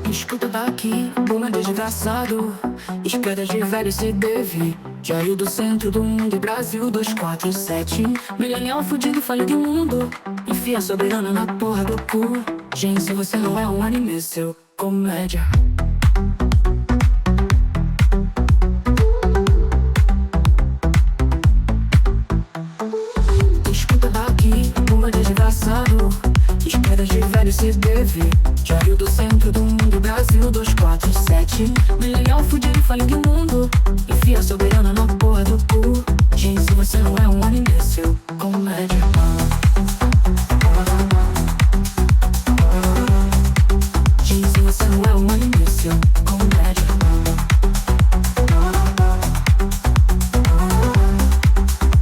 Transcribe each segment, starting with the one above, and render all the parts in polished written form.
Escuta daqui, bunda desgraçado. Esquerda de velho se deve. Diário do centro do mundo, Brasil 247. Milenial fudido, falha de mundo. Enfia soberana na porra do cu. Gente, se você não é um anime, seu comédia. Escuta daqui, bunda desgraçado. Esquerda de velho se deve. Diário do centro do mundo, Brasil 247. Milenial fudido, falha de mundo. Enfia soberana na porra do cu. Gente, se você não é um anime, seu comédia. Gente, se você não é um anime, seu comédia.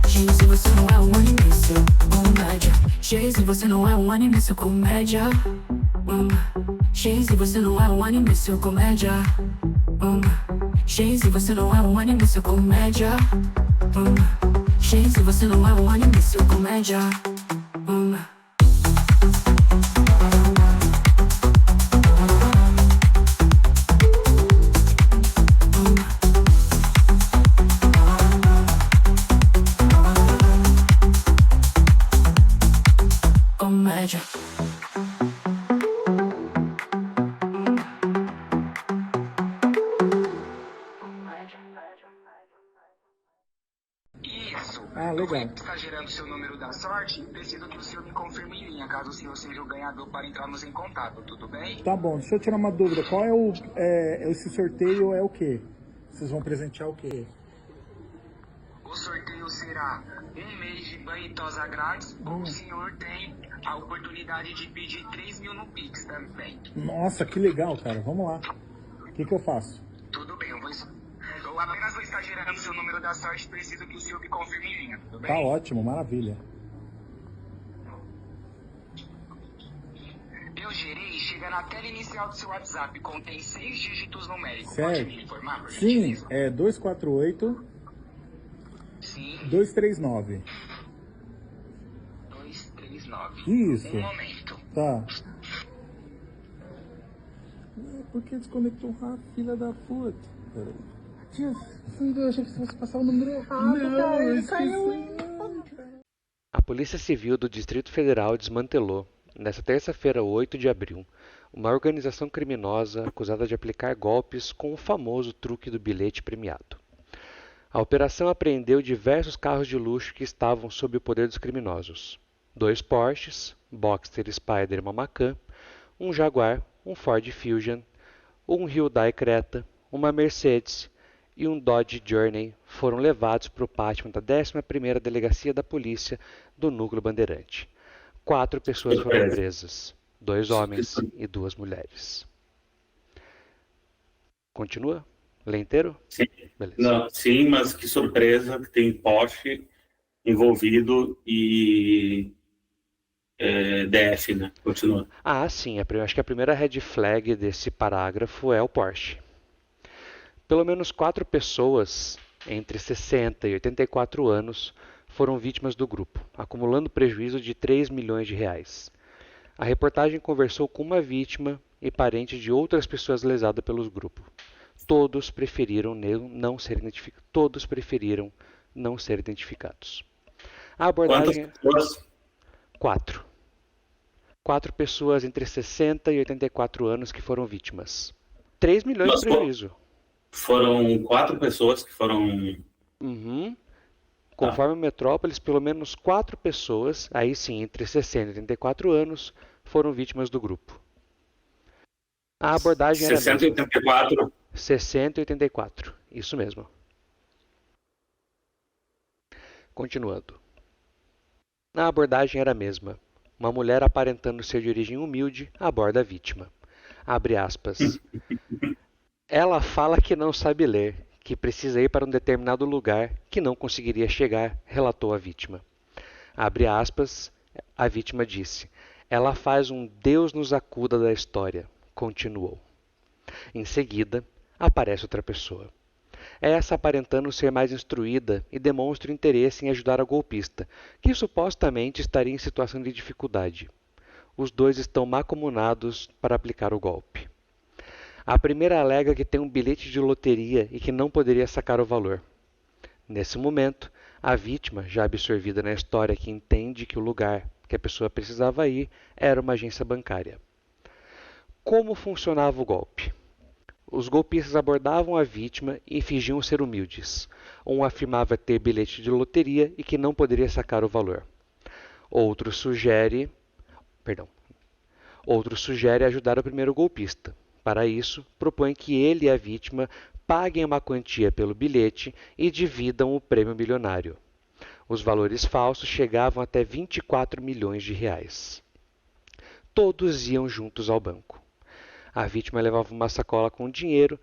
Gente, se você não é um anime, seu comédia. Gente, se você não é um anime, seu comédia. Gente, se você não é um anime, seu comédia. Gente, se você não é um anime, seu comédia. Gente, se você não é um anime, seu comédia. Comédia. Isso. Legal. Está gerando seu número da sorte. Preciso que o senhor me confirme em linha, caso o senhor seja o ganhador, para entrarmos em contato, tudo bem? Tá bom, deixa eu tirar uma dúvida. Qual é esse sorteio é o quê? Vocês vão presentear o quê? O sorteio será um mês de banho e tosa grátis, ou o senhor tem a oportunidade de pedir 3 mil no Pix também. Nossa, que legal, cara. Vamos lá. O que eu faço? Tudo bem, eu apenas vou estar gerando seu número da sorte. Preciso que o senhor me confirme em linha, tudo bem? Tá ótimo, maravilha. Eu gerei, chega na tela inicial do seu WhatsApp, contém 6 dígitos numéricos. Certo. Pode me informar, por Sim, gentileza? é 248 Sim, 239. 239. Isso. Um momento. Tá. Por que desconectou rápido, filha da puta? Peraí. Tia, eu achei que você fosse passar o número errado. Não, eu esqueci. A Polícia Civil do Distrito Federal desmantelou, nesta terça-feira, 8 de abril, uma organização criminosa acusada de aplicar golpes com o famoso truque do bilhete premiado. A operação apreendeu diversos carros de luxo que estavam sob o poder dos criminosos. 2 Porsches, Boxster Spider e uma Macan, um Jaguar, um Ford Fusion, um Hyundai Creta, uma Mercedes e um Dodge Journey foram levados para o pátio da 11ª Delegacia da Polícia do Núcleo Bandeirante. 4 pessoas foram presas, 2 homens e 2 mulheres. Continua? Lê inteiro? Sim. Beleza. Não, sim, mas que surpresa que tem Porsche envolvido e DF, né? Continua. Sim, acho que a primeira red flag desse parágrafo é o Porsche. Pelo menos 4 pessoas entre 60 e 84 anos foram vítimas do grupo, acumulando prejuízo de 3 milhões de reais. A reportagem conversou com uma vítima e parente de outras pessoas lesadas pelos grupos. Todos preferiram não ser identificados. A abordagem... Quantas pessoas? 4. 4 pessoas entre 60 e 84 anos que foram vítimas. 3 milhões de prejuízo. Foram 4 pessoas que foram... Conforme o Metrópolis, pelo menos 4 pessoas, aí sim, entre 60 e 84 anos, foram vítimas do grupo. A abordagem era 60 e 84. 60 e 84, isso mesmo. Continuando. A abordagem era a mesma. Uma mulher aparentando ser de origem humilde aborda a vítima. Abre aspas. Ela fala que não sabe ler, que precisa ir para um determinado lugar que não conseguiria chegar, relatou a vítima. Abre aspas, a vítima disse. Ela faz um Deus nos acuda da história, continuou. Em seguida, aparece outra pessoa. essa aparentando ser mais instruída e demonstra interesse em ajudar a golpista, que supostamente estaria em situação de dificuldade. Os dois estão mancomunados para aplicar o golpe. A primeira alega que tem um bilhete de loteria e que não poderia sacar o valor. Nesse momento, a vítima, já absorvida na história que entende que o lugar que a pessoa precisava ir era uma agência bancária. Como funcionava o golpe? Os golpistas abordavam a vítima e fingiam ser humildes. Um afirmava ter bilhete de loteria e que não poderia sacar o valor. Outro sugere ajudar o primeiro golpista. Para isso, propõe que ele e a vítima paguem uma quantia pelo bilhete e dividam o prêmio milionário. Os valores falsos chegavam até 24 milhões de reais. Todos iam juntos ao banco. A vítima levava uma sacola com dinheiro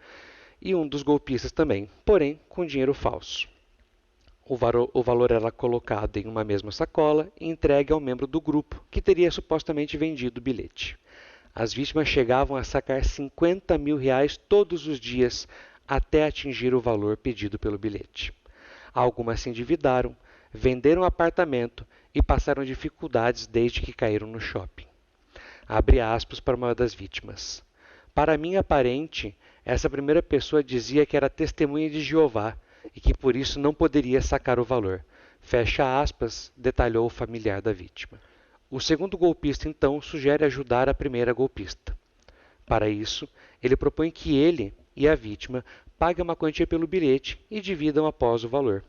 e um dos golpistas também, porém com dinheiro falso. O valor era colocado em uma mesma sacola e entregue ao membro do grupo que teria supostamente vendido o bilhete. As vítimas chegavam a sacar 50 mil reais todos os dias até atingir o valor pedido pelo bilhete. Algumas se endividaram, venderam apartamento e passaram dificuldades desde que caíram no shopping. Abre aspas para uma das vítimas. Para minha parente, essa primeira pessoa dizia que era testemunha de Jeová e que por isso não poderia sacar o valor. Fecha aspas, detalhou o familiar da vítima. O segundo golpista, então, sugere ajudar a primeira golpista. Para isso, ele propõe que ele e a vítima paguem uma quantia pelo bilhete e dividam após o valor.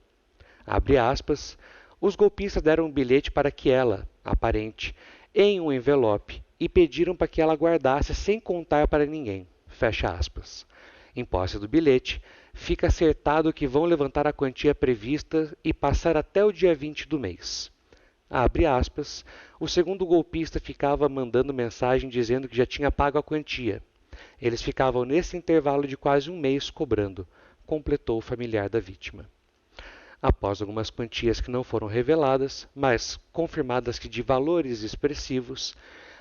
Abre aspas, os golpistas deram um bilhete para que ela, a parente, em um envelope e pediram para que ela guardasse sem contar para ninguém. Fecha aspas. Em posse do bilhete, fica acertado que vão levantar a quantia prevista e passar até o dia 20 do mês. Abre aspas, o segundo golpista ficava mandando mensagem dizendo que já tinha pago a quantia. Eles ficavam nesse intervalo de quase um mês cobrando, completou o familiar da vítima. Após algumas quantias que não foram reveladas, mas confirmadas que de valores expressivos,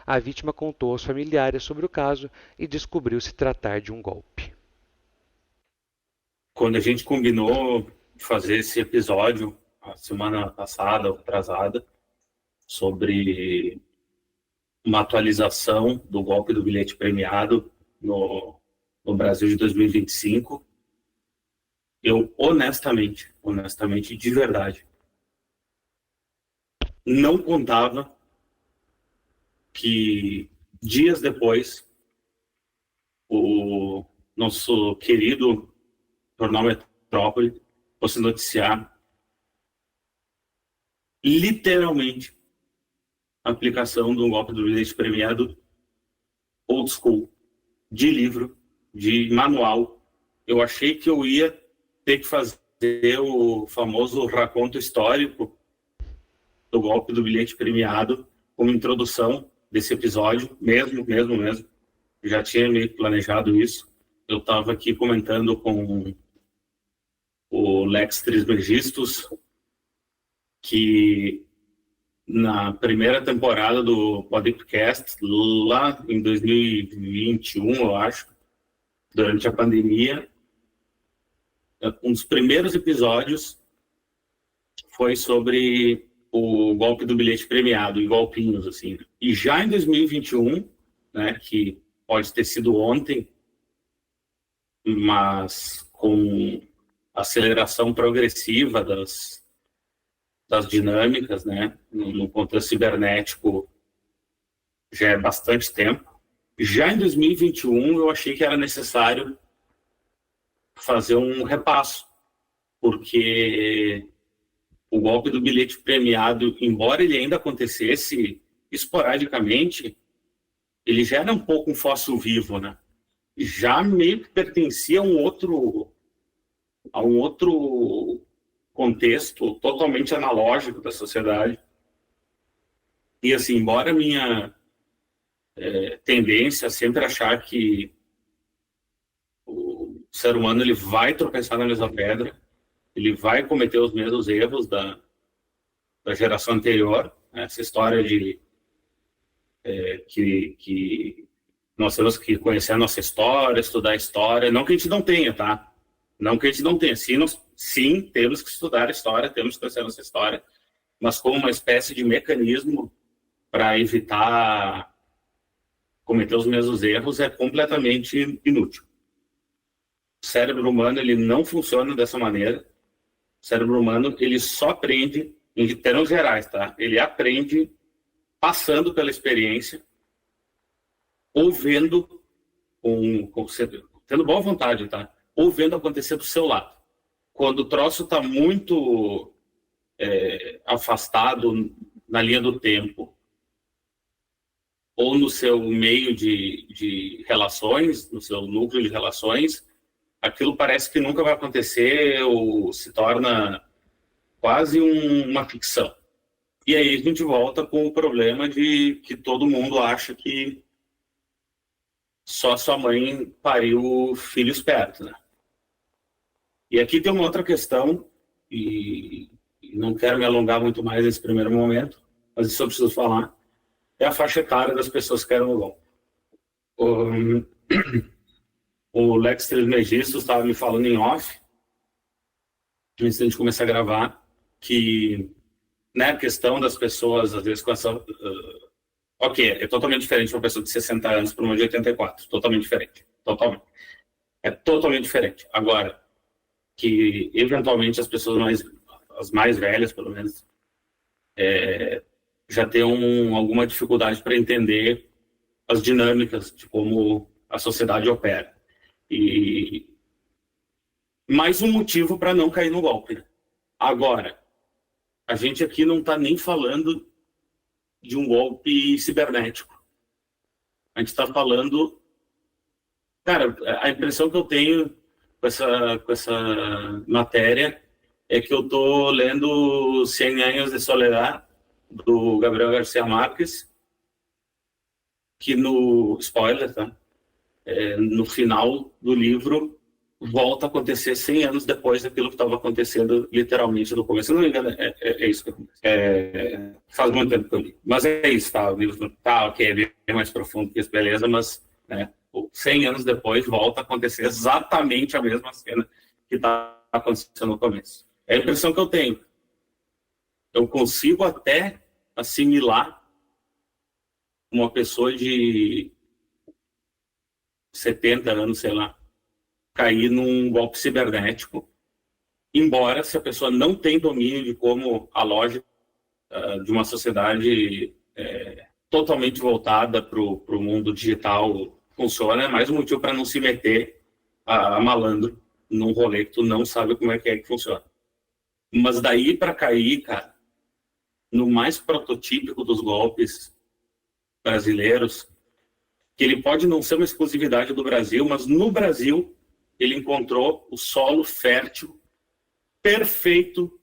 a vítima contou aos familiares sobre o caso e descobriu se tratar de um golpe. Quando a gente combinou fazer esse episódio, a semana passada, ou atrasada, sobre uma atualização do golpe do bilhete premiado no Brasil de 2025, eu honestamente, de verdade, não contava que dias depois o nosso querido Jornal Metrópole fosse noticiar literalmente a aplicação de um golpe do bilhete premiado old school, de livro, de manual. Eu achei que eu ia ter que fazer o famoso raconto histórico do golpe do bilhete premiado como introdução desse episódio, mesmo. Já tinha meio planejado isso. Eu estava aqui comentando com o Lex Trismegistus que na primeira temporada do podcast, lá em 2021, eu acho, durante a pandemia, um dos primeiros episódios foi sobre o golpe do bilhete premiado, e golpinhos, assim. E já em 2021, né, que pode ter sido ontem, mas com aceleração progressiva das dinâmicas, né, no contexto cibernético, já é bastante tempo. Já em 2021, eu achei que era necessário fazer um repasso, porque o golpe do bilhete premiado, embora ele ainda acontecesse esporadicamente, ele já era um pouco um fóssil vivo, né? Já meio que pertencia a um outro contexto totalmente analógico da sociedade. E assim, embora a minha tendência sempre achar que o ser humano ele vai tropeçar na mesma pedra, ele vai cometer os mesmos erros da geração anterior, né? Essa história de que nós temos que conhecer a nossa história, estudar a história, não que a gente não tenha, tá? Não que a gente não tenha. Sim, temos que estudar a história, temos que conhecer nossa história, mas como uma espécie de mecanismo para evitar cometer os mesmos erros é completamente inútil. O cérebro humano ele não funciona dessa maneira. O cérebro humano ele só aprende, em termos gerais, tá? Ele aprende passando pela experiência ou vendo, tendo boa vontade, tá? Ou vendo acontecer do seu lado. Quando o troço está muito afastado na linha do tempo ou no seu meio de relações, no seu núcleo de relações, aquilo parece que nunca vai acontecer ou se torna quase uma ficção. E aí a gente volta com o problema de que todo mundo acha que só sua mãe pariu filho esperto, né? E aqui tem uma outra questão, e não quero me alongar muito mais nesse primeiro momento, mas isso eu preciso falar, é a faixa etária das pessoas que querem o golpe. O Lex Trismegisto estava me falando em off, antes de a gente começar a gravar, que né, a questão das pessoas, às vezes, com essa... ok, é totalmente diferente uma pessoa de 60 anos para uma de 84. Totalmente diferente. Totalmente. É totalmente diferente. Agora, que eventualmente as pessoas as mais velhas, pelo menos, já tenham alguma dificuldade para entender as dinâmicas de como a sociedade opera. E mais um motivo para não cair no golpe. Né? Agora, a gente aqui não está nem falando de um golpe cibernético. A gente está falando... Cara, a impressão que eu tenho com essa matéria é que eu estou lendo Cien Años de Soledad, do Gabriel Garcia Marques, que no... Spoiler, tá? No final do livro volta a acontecer 100 anos depois daquilo que estava acontecendo literalmente no começo. Se não me engano, é isso que acontece. Faz muito tempo que eu li. Mas é isso, tá? O livro tá, ok, é bem mais profundo que isso, beleza, mas 100 anos depois volta a acontecer exatamente a mesma cena que está acontecendo no começo. É a impressão que eu tenho. Eu consigo até assimilar uma pessoa de 70 anos, sei lá, cair num golpe cibernético, embora se a pessoa não tem domínio de como a lógica de uma sociedade totalmente voltada para o mundo digital funciona, é mais um motivo para não se meter a malandro num rolê que tu não sabe como é que funciona. Mas daí para cair, cara, no mais prototípico dos golpes brasileiros, que ele pode não ser uma exclusividade do Brasil, mas no Brasil ele encontrou o solo fértil perfeito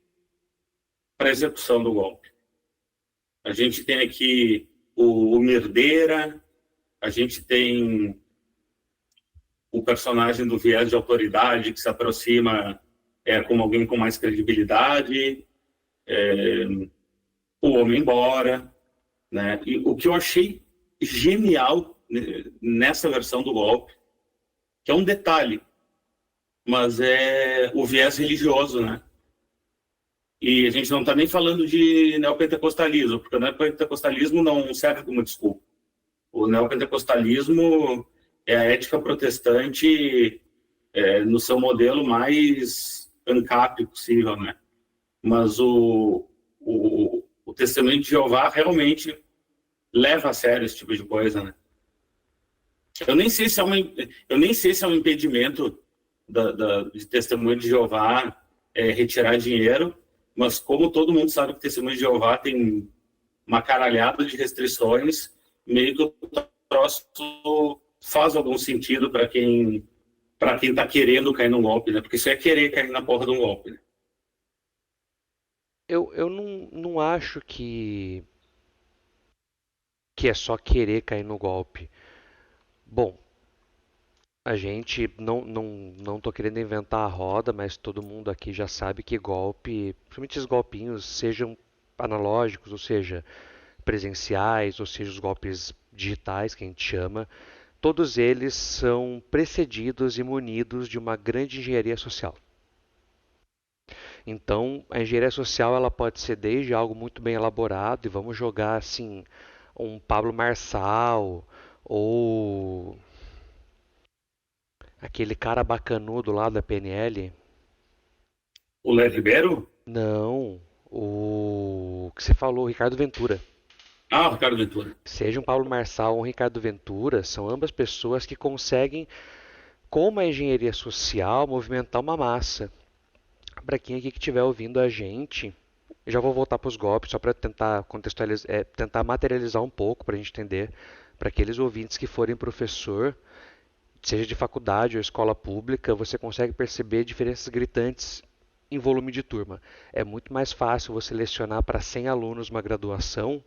para a execução do golpe. A gente tem aqui o Mirdeira, a gente tem o personagem do viés de autoridade que se aproxima como alguém com mais credibilidade, o Homem-Bora, né? E o que eu achei genial nessa versão do golpe, que é um detalhe, mas é o viés religioso, né? E a gente não está nem falando de neopentecostalismo, porque o neopentecostalismo não serve como desculpa. O neopentecostalismo é a ética protestante no seu modelo mais ANCAP possível, né? Mas o Testemunho de Jeová realmente leva a sério esse tipo de coisa, né? Eu nem sei se é um impedimento de Testemunho de Jeová retirar dinheiro, mas como todo mundo sabe que Testemunho de Jeová tem uma caralhada de restrições, meio que o troço faz algum sentido para quem está querendo cair num golpe, né? Porque isso é querer cair na porra de um golpe, né? Eu não acho que é só querer cair no golpe. Bom, a gente não tô querendo inventar a roda, mas todo mundo aqui já sabe que golpe, principalmente esses golpinhos, sejam analógicos, ou seja, presenciais, ou seja, os golpes digitais que a gente chama, todos eles são precedidos e munidos de uma grande engenharia social. Então, a engenharia social ela pode ser desde algo muito bem elaborado, e vamos jogar assim, um Pablo Marçal, ou aquele cara bacanudo lá da PNL. O Léo Ribeiro? Não, o que você falou, o Ricardo Ventura. Ah, o Ricardo Ventura. Seja um Pablo Marçal ou um Ricardo Ventura, são ambas pessoas que conseguem, com uma engenharia social, movimentar uma massa. Para quem aqui que estiver ouvindo a gente, eu já vou voltar para os golpes, só para tentar contextualizar, tentar materializar um pouco para a gente entender. Para aqueles ouvintes que forem professor, seja de faculdade ou escola pública, você consegue perceber diferenças gritantes em volume de turma. É muito mais fácil você lecionar para 100 alunos uma graduação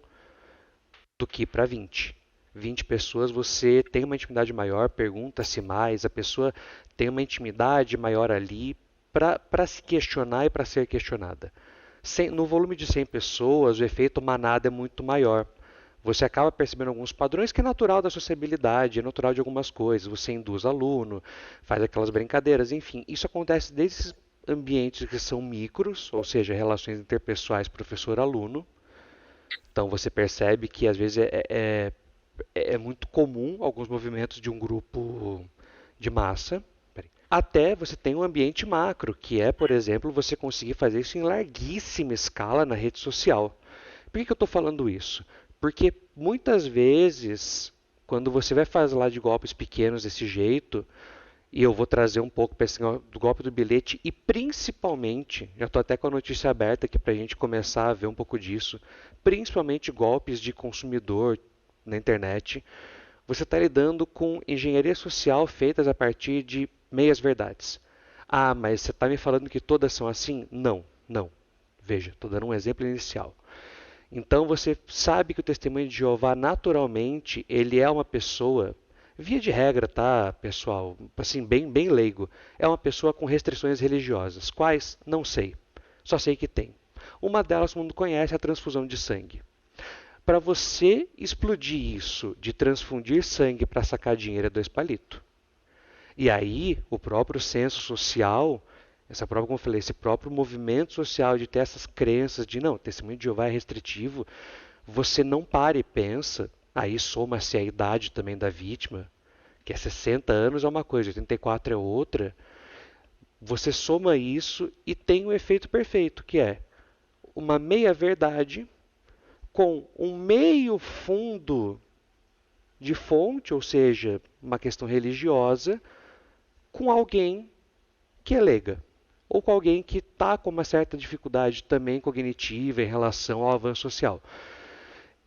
do que para 20. 20 pessoas, você tem uma intimidade maior, pergunta-se mais, a pessoa tem uma intimidade maior ali para se questionar e para ser questionada. No volume de 100 pessoas, o efeito manada é muito maior. Você acaba percebendo alguns padrões que é natural da sociabilidade, é natural de algumas coisas. Você induz aluno, faz aquelas brincadeiras, enfim. Isso acontece desde esses ambientes que são micros, ou seja, relações interpessoais professor-aluno. Então você percebe que às vezes é muito comum alguns movimentos de um grupo de massa. Até você tem um ambiente macro, que é, por exemplo, você conseguir fazer isso em larguíssima escala na rede social. Por que eu estou falando isso? Porque muitas vezes, quando você vai fazer lá de golpes pequenos desse jeito, e eu vou trazer um pouco para esse do golpe do bilhete, e principalmente, já estou até com a notícia aberta aqui para a gente começar a ver um pouco disso, principalmente golpes de consumidor na internet, você está lidando com engenharia social feitas a partir de meias verdades. Ah, mas você está me falando que todas são assim? Não, não. Veja, estou dando um exemplo inicial. Então você sabe que o testemunho de Jeová, naturalmente, ele é uma pessoa, via de regra, tá, pessoal, assim, bem leigo, é uma pessoa com restrições religiosas. Quais? Não sei. Só sei que tem. Uma delas, todo mundo conhece, é a transfusão de sangue. Para você explodir isso de transfundir sangue para sacar dinheiro é 2 palitos. E aí, o próprio senso social, como eu falei, esse próprio movimento social de ter essas crenças de não, testemunho de Jeová é restritivo, você não para e pensa, aí soma-se a idade também da vítima, que é 60 anos é uma coisa, 84 é outra, você soma isso e tem o efeito perfeito, que é uma meia-verdade com um meio fundo de fonte, ou seja, uma questão religiosa, com alguém que é leiga, ou com alguém que está com uma certa dificuldade também cognitiva em relação ao avanço social.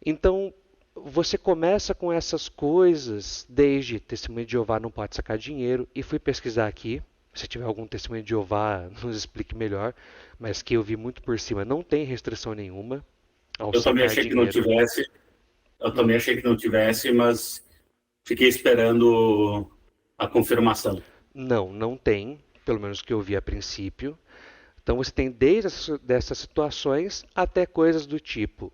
Então, você começa com essas coisas, desde testemunho de Jeová não pode sacar dinheiro, e fui pesquisar aqui, se tiver algum testemunho de Jeová, nos explique melhor, mas que eu vi muito por cima, não tem restrição nenhuma ao Eu também sacar achei dinheiro. que não tivesse, mas fiquei esperando a confirmação. Não tem, pelo menos que eu vi a princípio. Então você tem desde dessas situações até coisas do tipo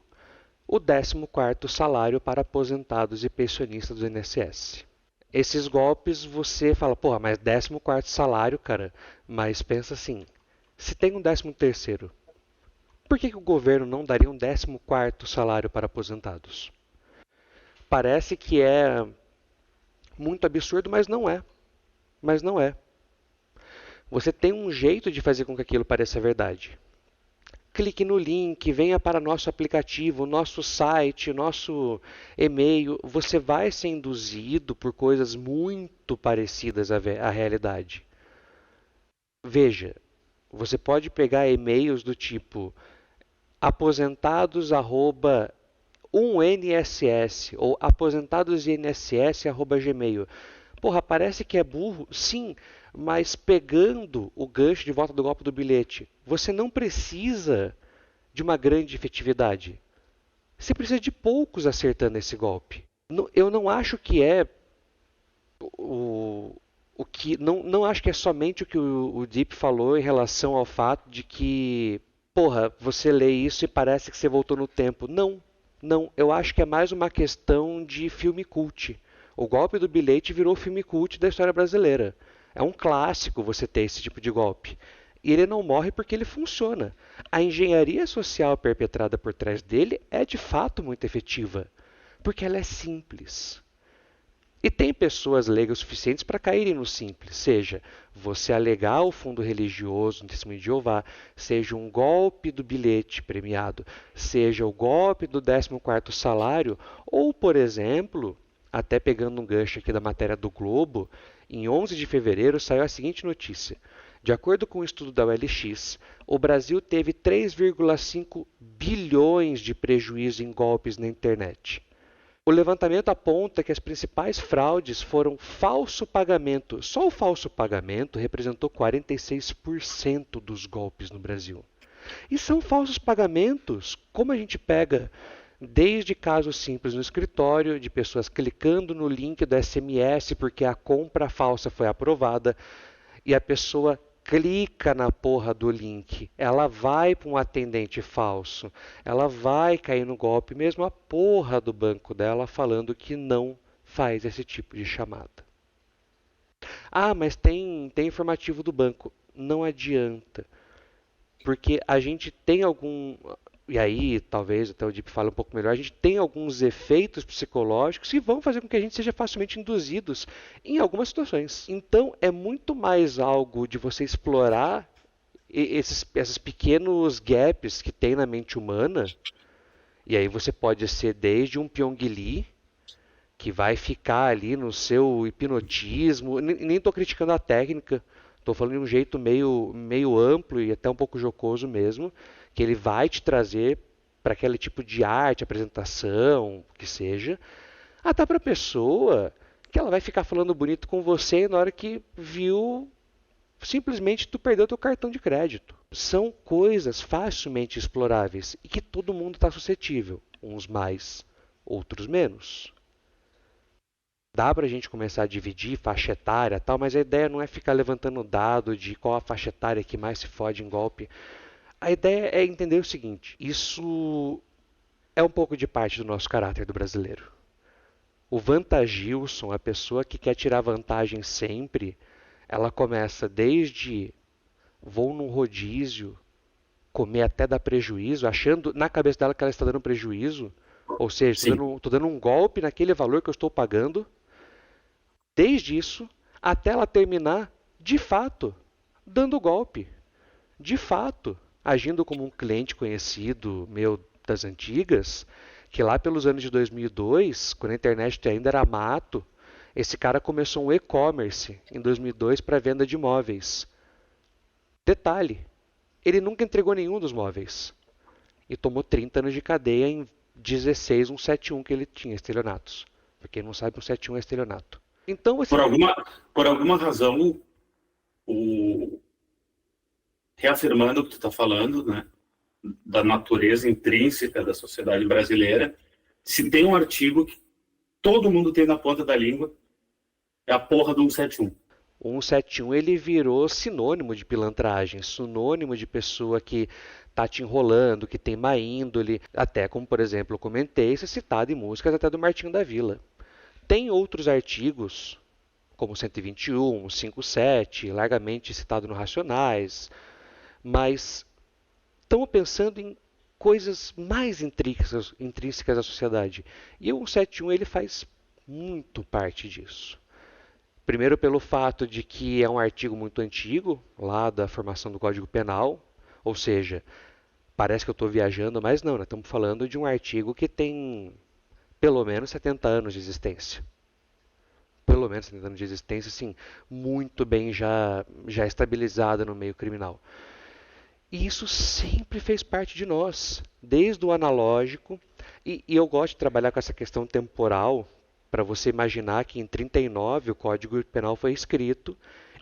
o 14º salário para aposentados e pensionistas do INSS. Esses golpes você fala, porra, mas 14º salário, cara, mas pensa assim, se tem um 13º, por que o governo não daria um 14º salário para aposentados? Parece que é muito absurdo, mas não é. Mas não é. Você tem um jeito de fazer com que aquilo pareça verdade. Clique no link, venha para nosso aplicativo, nosso site, nosso e-mail. Você vai ser induzido por coisas muito parecidas à realidade. Veja, você pode pegar e-mails do tipo aposentados@1nss ou aposentadosinss@gmail. Porra, parece que é burro? Sim, mas pegando o gancho de volta do golpe do bilhete, você não precisa de uma grande efetividade. Você precisa de poucos acertando esse golpe. Eu não acho que é o que não acho que é somente o que o Deep falou em relação ao fato de que, porra, você lê isso e parece que você voltou no tempo. Não, eu acho que é mais uma questão de filme cult. O golpe do bilhete virou filme cult da história brasileira. É um clássico você ter esse tipo de golpe. E ele não morre porque ele funciona. A engenharia social perpetrada por trás dele é de fato muito efetiva, porque ela é simples. E tem pessoas leigas suficientes para caírem no simples, seja você alegar o fundo religioso no testemunho de Jeová, seja um golpe do bilhete premiado, seja o golpe do 14º salário, ou, por exemplo, até pegando um gancho aqui da matéria do Globo, em 11 de fevereiro saiu a seguinte notícia. De acordo com um estudo da OLX, o Brasil teve 3,5 bilhões de prejuízo em golpes na internet. O levantamento aponta que as principais fraudes foram falso pagamento. Só o falso pagamento representou 46% dos golpes no Brasil. E são falsos pagamentos, como a gente pega desde casos simples no escritório, de pessoas clicando no link do SMS porque a compra falsa foi aprovada, e a pessoa clica na porra do link, ela vai para um atendente falso, ela vai cair no golpe, mesmo a porra do banco dela falando que não faz esse tipo de chamada. Ah, mas tem informativo do banco. Não adianta, porque a gente tem e aí talvez até o Deep fale um pouco melhor, a gente tem alguns efeitos psicológicos que vão fazer com que a gente seja facilmente induzidos em algumas situações. Então é muito mais algo de você explorar esses pequenos gaps que tem na mente humana, e aí você pode ser desde um Pyong Lee, que vai ficar ali no seu hipnotismo, nem estou criticando a técnica, estou falando de um jeito meio amplo e até um pouco jocoso mesmo, que ele vai te trazer para aquele tipo de arte, apresentação, que seja, até para a pessoa que ela vai ficar falando bonito com você e na hora que viu, simplesmente tu perdeu teu cartão de crédito. São coisas facilmente exploráveis e que todo mundo está suscetível, uns mais, outros menos. Dá para a gente começar a dividir faixa etária e tal, mas a ideia não é ficar levantando dado de qual a faixa etária que mais se fode em golpe. A ideia é entender o seguinte, isso é um pouco de parte do nosso caráter do brasileiro. O vantagilson, a pessoa que quer tirar vantagem sempre, ela começa desde vou num rodízio, comer até dar prejuízo, achando na cabeça dela que ela está dando prejuízo, ou seja, estou dando um golpe naquele valor que eu estou pagando, desde isso até ela terminar, de fato, dando golpe. De fato, agindo como um cliente conhecido meu das antigas, que lá pelos anos de 2002, quando a internet ainda era mato, esse cara começou um e-commerce em 2002 para venda de móveis. Detalhe, ele nunca entregou nenhum dos móveis e tomou 30 anos de cadeia em 16 171 que ele tinha, estelionatos. Pra quem não sabe, 171 é estelionato. Então, você... Por alguma razão, reafirmando o que tu está falando, né, da natureza intrínseca da sociedade brasileira, se tem um artigo que todo mundo tem na ponta da língua, é a porra do 171. O 171 ele virou sinônimo de pilantragem, sinônimo de pessoa que está te enrolando, que tem má índole, até como, por exemplo, eu comentei, isso é citado em músicas até do Martinho da Vila. Tem outros artigos, como o 121, o 57, largamente citado no Racionais, mas estamos pensando em coisas mais intrínsecas à sociedade. E o 171 ele faz muito parte disso. Primeiro pelo fato de que é um artigo muito antigo, lá da formação do Código Penal, ou seja, parece que eu estou viajando, mas não, nós estamos falando de um artigo que tem pelo menos 70 anos de existência. Pelo menos 70 anos de existência, sim, muito bem já estabilizada no meio criminal. E isso sempre fez parte de nós, desde o analógico, e eu gosto de trabalhar com essa questão temporal, para você imaginar que em 1939 o Código Penal foi escrito,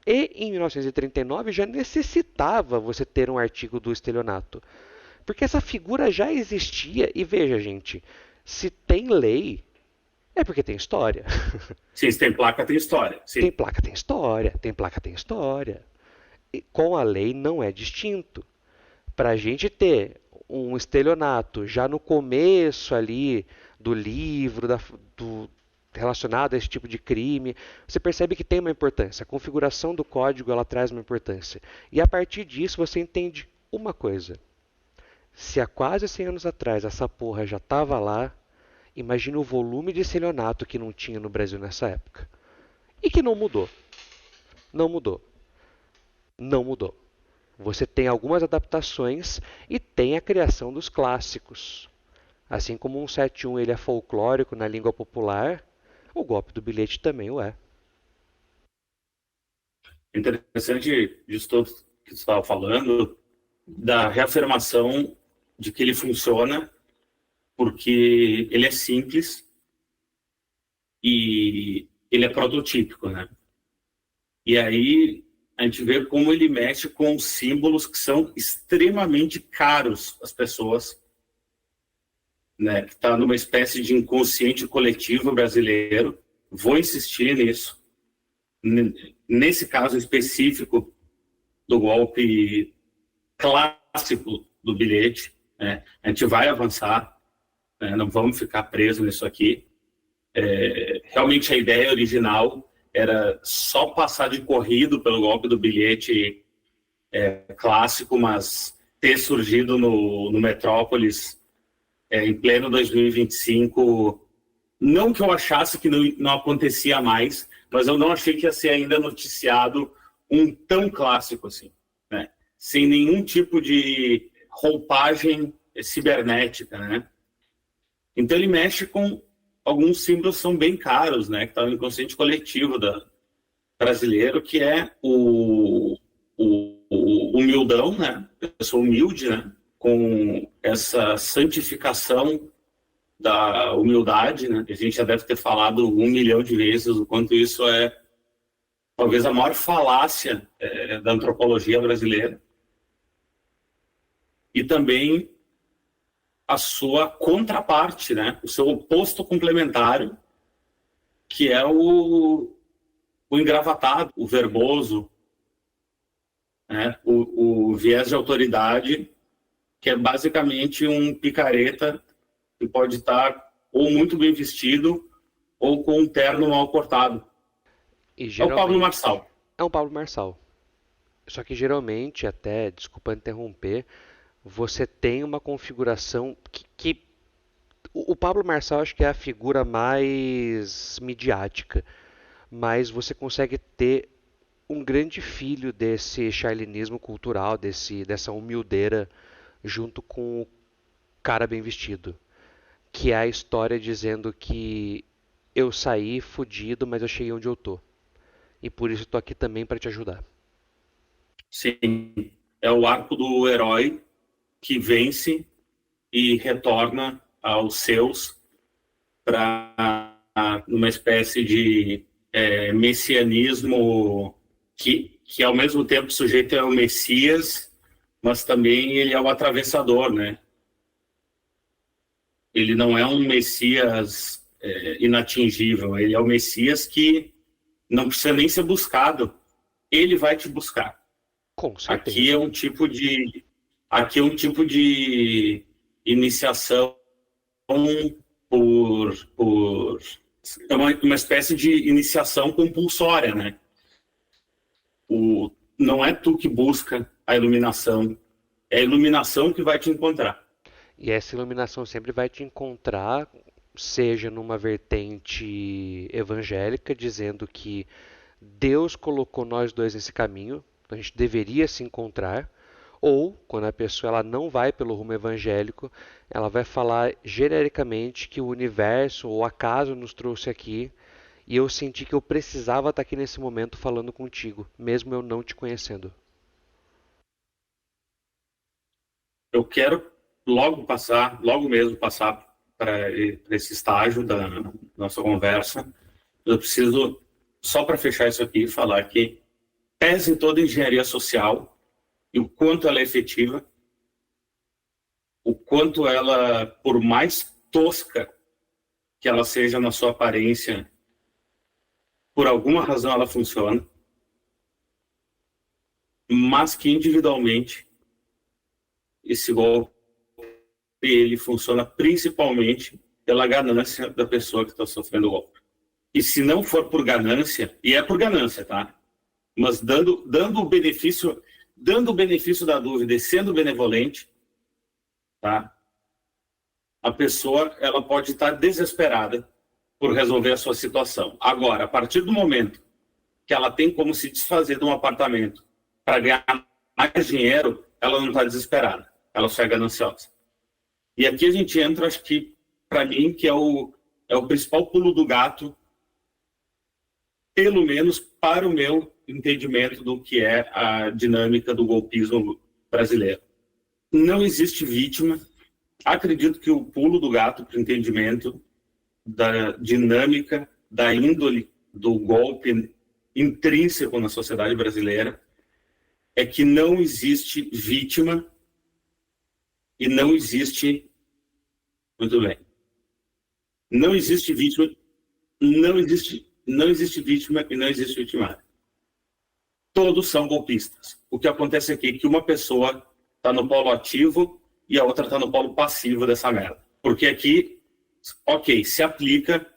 e em 1939 já necessitava você ter um artigo do estelionato. Porque essa figura já existia, e veja, gente, se tem lei, é porque tem história. Sim, se tem placa, tem história. Sim. Tem placa, tem história. Tem placa, tem história. E com a lei não é distinto. Para a gente ter um estelionato já no começo ali do livro, relacionado a esse tipo de crime, você percebe que tem uma importância. A configuração do código ela traz uma importância. E a partir disso você entende uma coisa. Se há quase 100 anos atrás essa porra já estava lá, imagina o volume de estelionato que não tinha no Brasil nessa época. E que não mudou. Não mudou. Não mudou. Você tem algumas adaptações e tem a criação dos clássicos. Assim como o 171 ele é folclórico na língua popular, o golpe do bilhete também o é. Interessante disso tudo que você estava falando, da reafirmação de que ele funciona porque ele é simples e ele é prototípico, né? E aí a gente vê como ele mexe com símbolos que são extremamente caros às pessoas, né? Que está numa espécie de inconsciente coletivo brasileiro. Vou insistir nisso. Nesse caso específico do golpe clássico do bilhete, né? A gente vai avançar, né? Não vamos ficar presos nisso aqui. Realmente a ideia original era só passar de corrido pelo golpe do bilhete clássico, mas ter surgido no Metrópolis em pleno 2025, não que eu achasse que não acontecia mais, mas eu não achei que ia ser ainda noticiado um tão clássico assim, né? Sem nenhum tipo de roupagem cibernética, né? Então ele mexe com alguns símbolos que são bem caros, né? Que estão no inconsciente coletivo brasileiro, que é o humildão, né? A pessoa humilde, né? Com essa santificação da humildade, né? A gente já deve ter falado 1 milhão de vezes o quanto isso é talvez a maior falácia da antropologia brasileira. E também a sua contraparte, né? O seu oposto complementário, que é o engravatado, o verboso, né? O viés de autoridade, que é basicamente um picareta que pode estar ou muito bem vestido ou com um terno mal cortado. E É o Pablo Marçal. É um Pablo Marçal. Só que geralmente, até, desculpa interromper, você tem uma configuração que o Pablo Marçal acho que é a figura mais midiática, mas você consegue ter um grande filho desse charlinismo cultural, dessa humildeira, junto com o cara bem vestido, que é a história dizendo que eu saí fudido, mas eu cheguei onde eu tô. E por isso eu tô aqui também para te ajudar. Sim, é o arco do herói que vence e retorna aos seus para uma espécie de messianismo que ao mesmo tempo o sujeito é o Messias, mas também ele é o atravessador, né? Ele não é um Messias inatingível, ele é o Messias que não precisa nem ser buscado, ele vai te buscar. Com certeza. Aqui é um tipo de iniciação é uma espécie de iniciação compulsória, né? Não é tu que busca a iluminação, é a iluminação que vai te encontrar. E essa iluminação sempre vai te encontrar, seja numa vertente evangélica, dizendo que Deus colocou nós dois nesse caminho, então a gente deveria se encontrar, ou quando a pessoa ela não vai pelo rumo evangélico, ela vai falar genericamente que o universo ou o acaso nos trouxe aqui e eu senti que eu precisava estar aqui nesse momento falando contigo, mesmo eu não te conhecendo. Eu quero logo mesmo passar para esse estágio da nossa conversa. Eu preciso, só para fechar isso aqui, falar que pese toda a engenharia social e o quanto ela é efetiva, o quanto ela, por mais tosca que ela seja na sua aparência, por alguma razão ela funciona, mas que individualmente esse golpe ele funciona principalmente pela ganância da pessoa que está sofrendo o golpe. E se não for por ganância, e é por ganância, tá? Mas dando o benefício da dúvida e sendo benevolente, tá? A pessoa ela pode estar desesperada por resolver a sua situação. Agora, a partir do momento que ela tem como se desfazer de um apartamento para ganhar mais dinheiro, ela não está desesperada, ela só é gananciosa. E aqui a gente entra, acho que, para mim, que é o principal pulo do gato, pelo menos para o meu entendimento do que é a dinâmica do golpismo brasileiro. Não existe vítima. Acredito que o pulo do gato para o entendimento da dinâmica, da índole do golpe intrínseco na sociedade brasileira é que não existe vítima e não existe... Muito bem. Não existe vítima, não existe vítima e não existe vitimário. Todos são golpistas. O que acontece aqui é que uma pessoa está no polo ativo e a outra está no polo passivo dessa merda. Porque aqui, ok, se aplica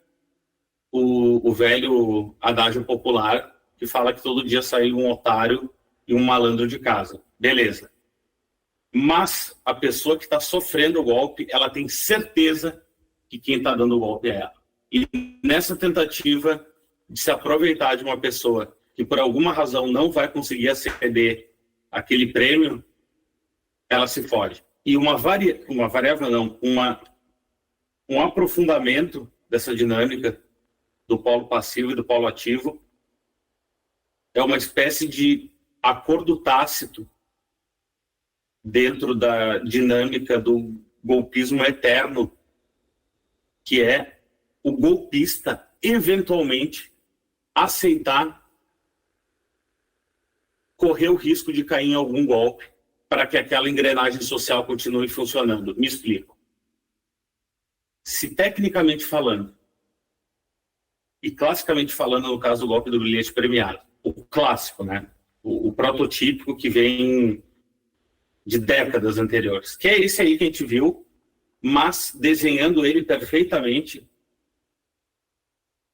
o velho adágio popular que fala que todo dia sai um otário e um malandro de casa. Beleza. Mas a pessoa que está sofrendo o golpe, ela tem certeza que quem está dando o golpe é ela. E nessa tentativa de se aproveitar de uma pessoa que por alguma razão não vai conseguir aceder àquele prêmio, ela se foge. E um aprofundamento dessa dinâmica do polo passivo e do polo ativo é uma espécie de acordo tácito dentro da dinâmica do golpismo eterno, que é o golpista eventualmente aceitar correr o risco de cair em algum golpe para que aquela engrenagem social continue funcionando. Me explico. Se tecnicamente falando, e classicamente falando no caso do golpe do bilhete premiado, o clássico, né? O prototípico que vem de décadas anteriores, que é esse aí que a gente viu, mas desenhando ele perfeitamente,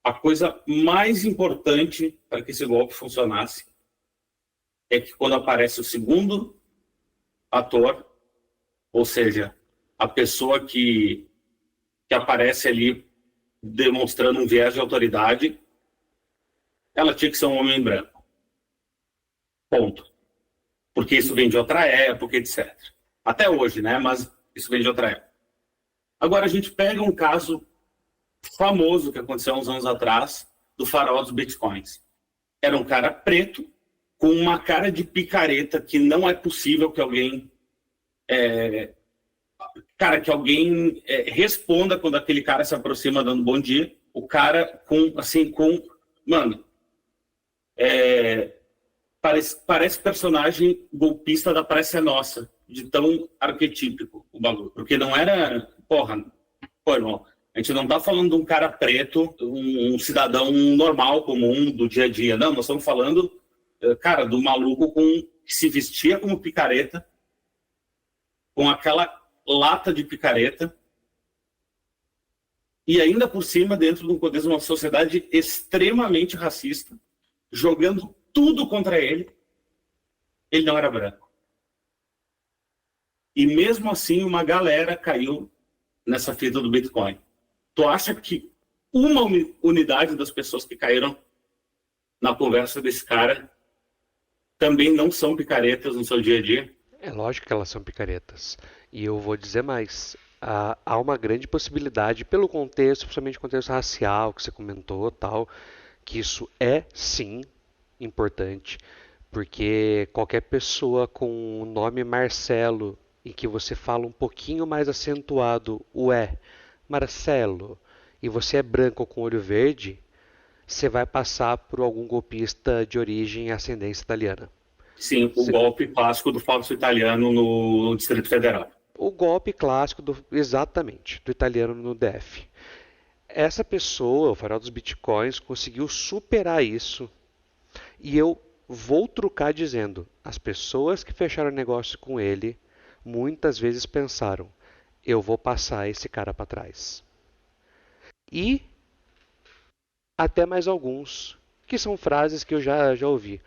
a coisa mais importante para que esse golpe funcionasse é que quando aparece o segundo ator, ou seja, a pessoa que aparece ali demonstrando um viés de autoridade, ela tinha que ser um homem branco. Ponto. Porque isso vem de outra época, etc. Até hoje, né? Mas isso vem de outra época. Agora a gente pega um caso famoso que aconteceu há uns anos atrás, do farol dos bitcoins. Era um cara preto, com uma cara de picareta que não é possível que alguém... responda quando aquele cara se aproxima dando bom dia. O cara mano, parece personagem golpista da Praça é Nossa, de tão arquetípico o bagulho. Porque não era... Pô, irmão, a gente não tá falando de um cara preto, um cidadão normal, comum, do dia a dia. Não, nós estamos falando, cara, do maluco que se vestia como picareta, com aquela lata de picareta, e ainda por cima, dentro de um contexto de uma sociedade extremamente racista, jogando tudo contra ele. Ele não era branco. E mesmo assim, uma galera caiu nessa fita do Bitcoin. Tu acha que uma unidade das pessoas que caíram na conversa desse cara também não são picaretas no seu dia a dia? É lógico que elas são picaretas. E eu vou dizer mais. Há uma grande possibilidade, pelo contexto, principalmente o contexto racial que você comentou, tal, que isso é, sim, importante. Porque qualquer pessoa com o nome Marcelo e que você fala um pouquinho mais acentuado o Marcelo, e você é branco com olho verde, você vai passar por algum golpista de origem e ascendência italiana. Sim, o golpe clássico do falso italiano no Distrito Federal. O golpe clássico, exatamente, do italiano no DF. Essa pessoa, o farol dos bitcoins, conseguiu superar isso. E eu vou trucar dizendo, as pessoas que fecharam negócio com ele, muitas vezes pensaram, eu vou passar esse cara para trás. E até mais alguns, que são frases que eu já ouvi.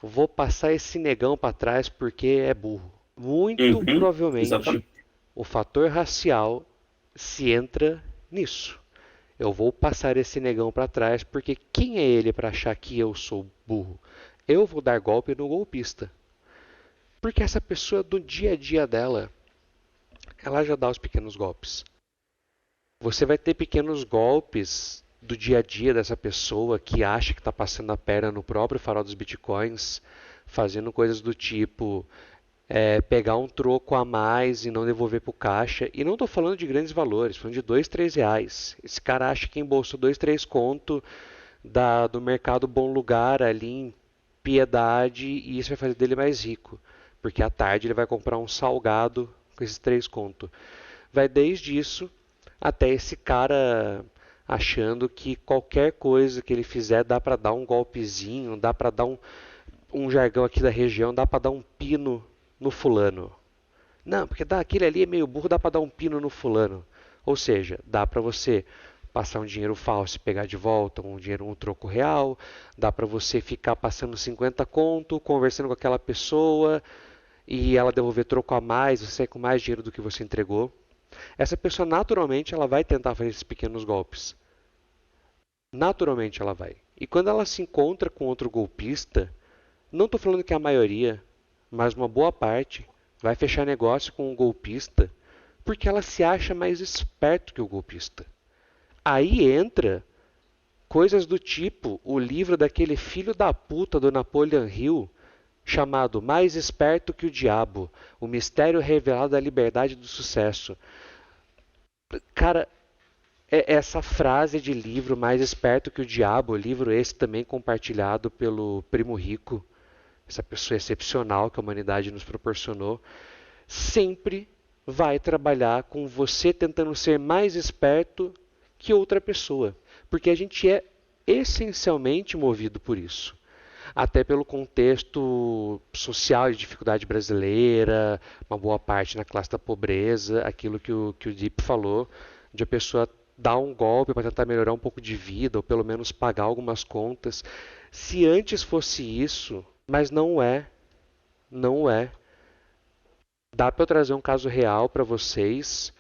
Vou passar esse negão para trás porque é burro. Muito Uhum, provavelmente exatamente. o fator racial se entra nisso. Eu vou passar esse negão para trás porque quem é ele para achar que eu sou burro? Eu vou dar golpe no golpista. Porque essa pessoa do dia a dia dela, ela já dá os pequenos golpes. Você vai ter pequenos golpes do dia a dia dessa pessoa que acha que está passando a perna no próprio farol dos bitcoins, fazendo coisas do tipo pegar um troco a mais e não devolver para o caixa. E não estou falando de grandes valores, falando de 2, 3 reais. Esse cara acha que embolsou 2, 3 conto do mercado Bom Lugar ali em Piedade e isso vai fazer dele mais rico. Porque à tarde ele vai comprar um salgado com esses 3 conto. Vai desde isso até esse cara achando que qualquer coisa que ele fizer dá para dar um golpezinho, dá para dar um jargão aqui da região, dá para dar um pino no fulano. Não, porque aquele ali é meio burro, dá para dar um pino no fulano. Ou seja, dá para você passar um dinheiro falso e pegar de volta um troco real, dá para você ficar passando 50 conto, conversando com aquela pessoa e ela devolver troco a mais, você sai com mais dinheiro do que você entregou. Essa pessoa naturalmente ela vai tentar fazer esses pequenos golpes. Naturalmente ela vai. E quando ela se encontra com outro golpista, não estou falando que é a maioria, mas uma boa parte vai fechar negócio com o golpista porque ela se acha mais esperto que o golpista. Aí entra coisas do tipo o livro daquele filho da puta do Napoleon Hill chamado Mais Esperto que o Diabo, o mistério revelado da liberdade e do sucesso. Cara, essa frase de livro Mais Esperto que o Diabo, livro esse também compartilhado pelo Primo Rico, essa pessoa excepcional que a humanidade nos proporcionou, sempre vai trabalhar com você tentando ser mais esperto que outra pessoa. Porque a gente é essencialmente movido por isso. Até pelo contexto social de dificuldade brasileira, uma boa parte na classe da pobreza, aquilo que o Deep falou, de a pessoa dar um golpe para tentar melhorar um pouco de vida, ou pelo menos pagar algumas contas. Se antes fosse isso, mas não é, não é. Dá para eu trazer um caso real para vocês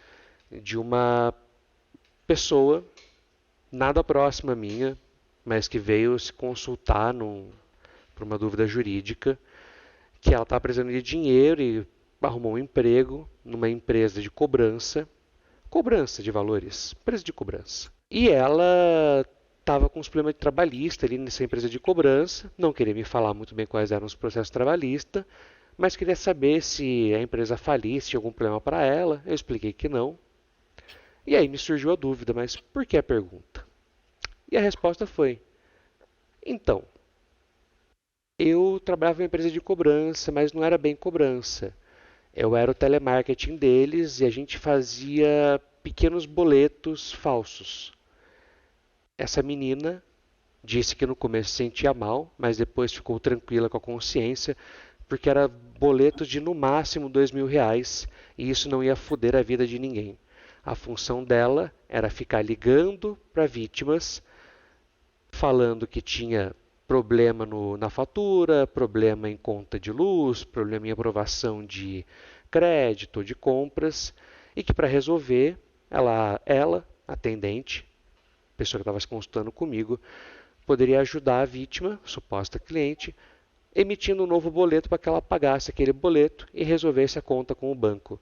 de uma pessoa nada próxima minha, mas que veio se consultar por uma dúvida jurídica, que ela está precisando de dinheiro e arrumou um emprego numa empresa de cobrança de valores, empresa de cobrança. E ela estava com uns problemas de trabalhista ali nessa empresa de cobrança, não queria me falar muito bem quais eram os processos trabalhistas, mas queria saber se a empresa falisse, tinha algum problema para ela. Eu expliquei que não. E aí me surgiu a dúvida, mas por que a pergunta? E a resposta foi: então, eu trabalhava em uma empresa de cobrança, mas não era bem cobrança. Eu era o telemarketing deles e a gente fazia pequenos boletos falsos. Essa menina disse que no começo se sentia mal, mas depois ficou tranquila com a consciência, porque era boletos de no máximo R$ 2.000 e isso não ia foder a vida de ninguém. A função dela era ficar ligando para vítimas, falando que tinha problema na fatura, problema em conta de luz, problema em aprovação de crédito, de compras, e que para resolver, ela, atendente, pessoa que estava se consultando comigo, poderia ajudar a vítima, suposta cliente, emitindo um novo boleto para que ela pagasse aquele boleto e resolvesse a conta com o banco.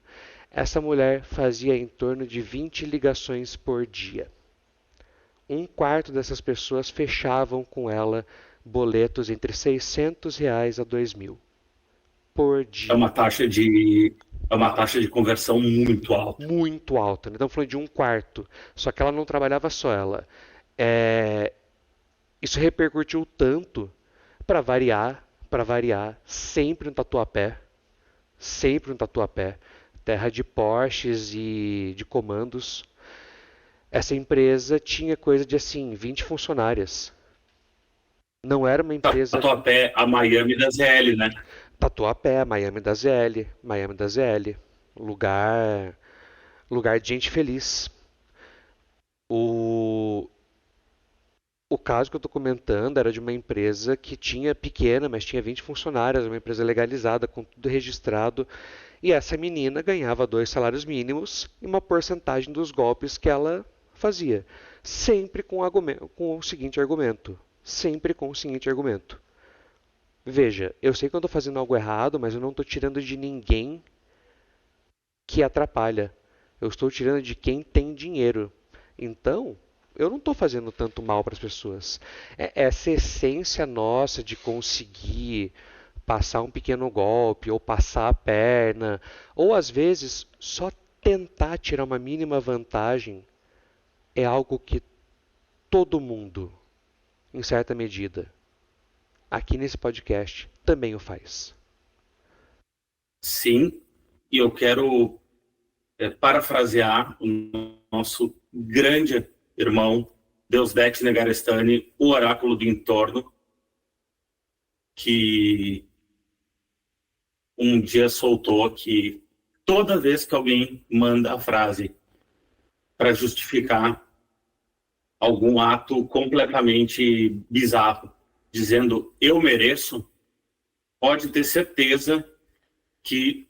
Essa mulher fazia em torno de 20 ligações por dia. Um quarto dessas pessoas fechavam com ela boletos entre R$ 600 a R$ 2.000 por dia. É uma taxa de conversão muito alta. Muito alta. Então, falando de um quarto. Só que ela não trabalhava só ela. Isso repercutiu tanto, para variar, sempre no Tatuapé. Sempre no Tatuapé. Terra de Porsches e de comandos. Essa empresa tinha coisa de assim, 20 funcionárias. Não era uma empresa. Tatuapé, a Miami da ZL, né? Tatuapé, Miami da ZL. Miami da ZL. Lugar de gente feliz. O O caso que eu estou comentando era de uma empresa que tinha pequena, mas tinha 20 funcionários, uma empresa legalizada, com tudo registrado, e essa menina ganhava 2 salários mínimos e uma porcentagem dos golpes que ela fazia. Sempre com o seguinte argumento. Sempre com o seguinte argumento. Veja, eu sei que eu estou fazendo algo errado, mas eu não estou tirando de ninguém que atrapalha. Eu estou tirando de quem tem dinheiro. Então, eu não estou fazendo tanto mal para as pessoas. Essa essência nossa de conseguir passar um pequeno golpe, ou passar a perna, ou às vezes só tentar tirar uma mínima vantagem, é algo que todo mundo, em certa medida, aqui nesse podcast, também o faz. Sim, e eu quero parafrasear o nosso grande irmão Deusdedit Negarestani, o oráculo do entorno, que um dia soltou que toda vez que alguém manda a frase para justificar algum ato completamente bizarro, dizendo eu mereço, pode ter certeza que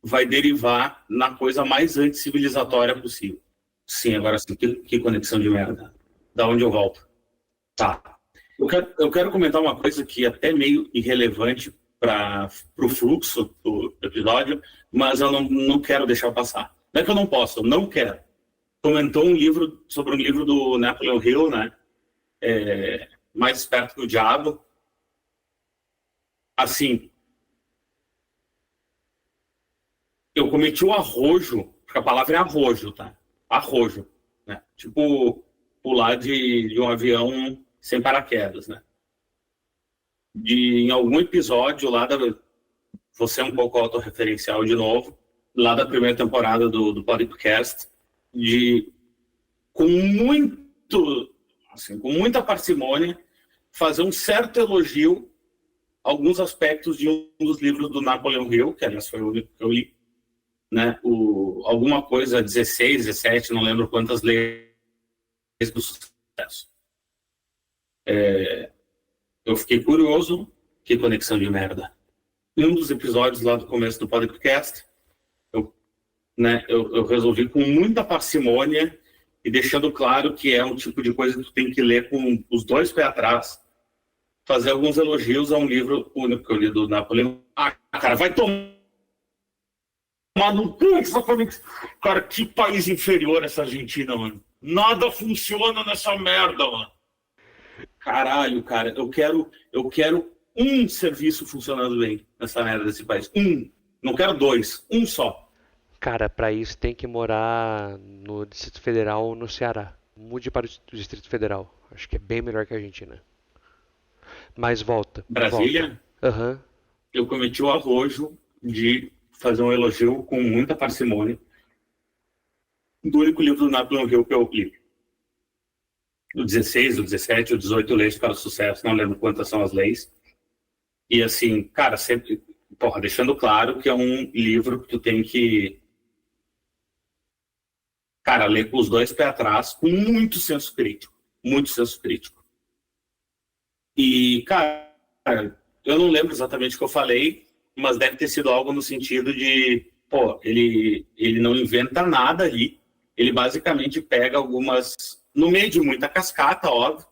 vai derivar na coisa mais anticivilizatória possível. Sim, agora sim, que conexão de merda. Da onde eu volto? Tá. Eu quero comentar uma coisa que é até meio irrelevante para o fluxo do episódio, mas eu não quero deixar passar. Não é que eu não posso, eu não quero. Comentou sobre um livro do Napoleon Hill, né? Mais Esperto que o Diabo. Assim, eu cometi o arrojo, porque a palavra é arrojo, tá? Arrojo, né? Tipo, pular de um avião sem paraquedas, né? Em algum episódio lá você é um pouco autorreferencial de novo, lá da primeira temporada do podcast, com muita parcimônia, fazer um certo elogio a alguns aspectos de um dos livros do Napoleon Hill, que aliás foi o único que eu li, né? Alguma coisa 16, 17, não lembro quantas leis do sucesso. Eu fiquei curioso, que conexão de merda. Em um dos episódios lá do começo do podcast, eu resolvi com muita parcimônia e deixando claro que é um tipo de coisa que tu tem que ler com os dois pés atrás, fazer alguns elogios a um livro único que eu li do Napoleon. Cara, vai tomar no cu essa conexão. Cara, que país inferior essa Argentina, mano. Nada funciona nessa merda, mano. Caralho, cara, eu quero um serviço funcionando bem nessa merda desse país. Não quero dois, um só. Cara, para isso tem que morar no Distrito Federal ou no Ceará. Mude para o Distrito Federal. Acho que é bem melhor que a Argentina. Mas volta. Brasília? Aham. Eu cometi o arrojo de fazer um elogio com muita parcimônia do único livro do Napoleon Hill que eu li. O 16, o 17, o 18 leis para o sucesso, não lembro quantas são as leis. E assim, cara, sempre, deixando claro que é um livro que tu tem que, cara, ler com os dois pés atrás, com muito senso crítico. Muito senso crítico. E, cara, eu não lembro exatamente o que eu falei, mas deve ter sido algo no sentido de, ele não inventa nada ali, ele basicamente pega algumas, no meio de muita cascata, óbvio,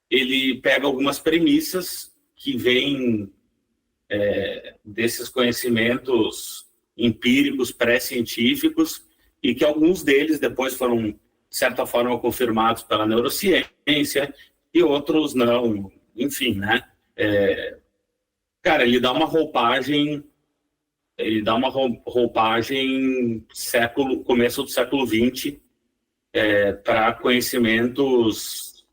ele pega algumas premissas que vêm desses conhecimentos empíricos, pré-científicos, e que alguns deles depois foram, de certa forma, confirmados pela neurociência, e outros não, enfim, né? Cara, ele dá uma roupagem começo do século XX, para conhecimentos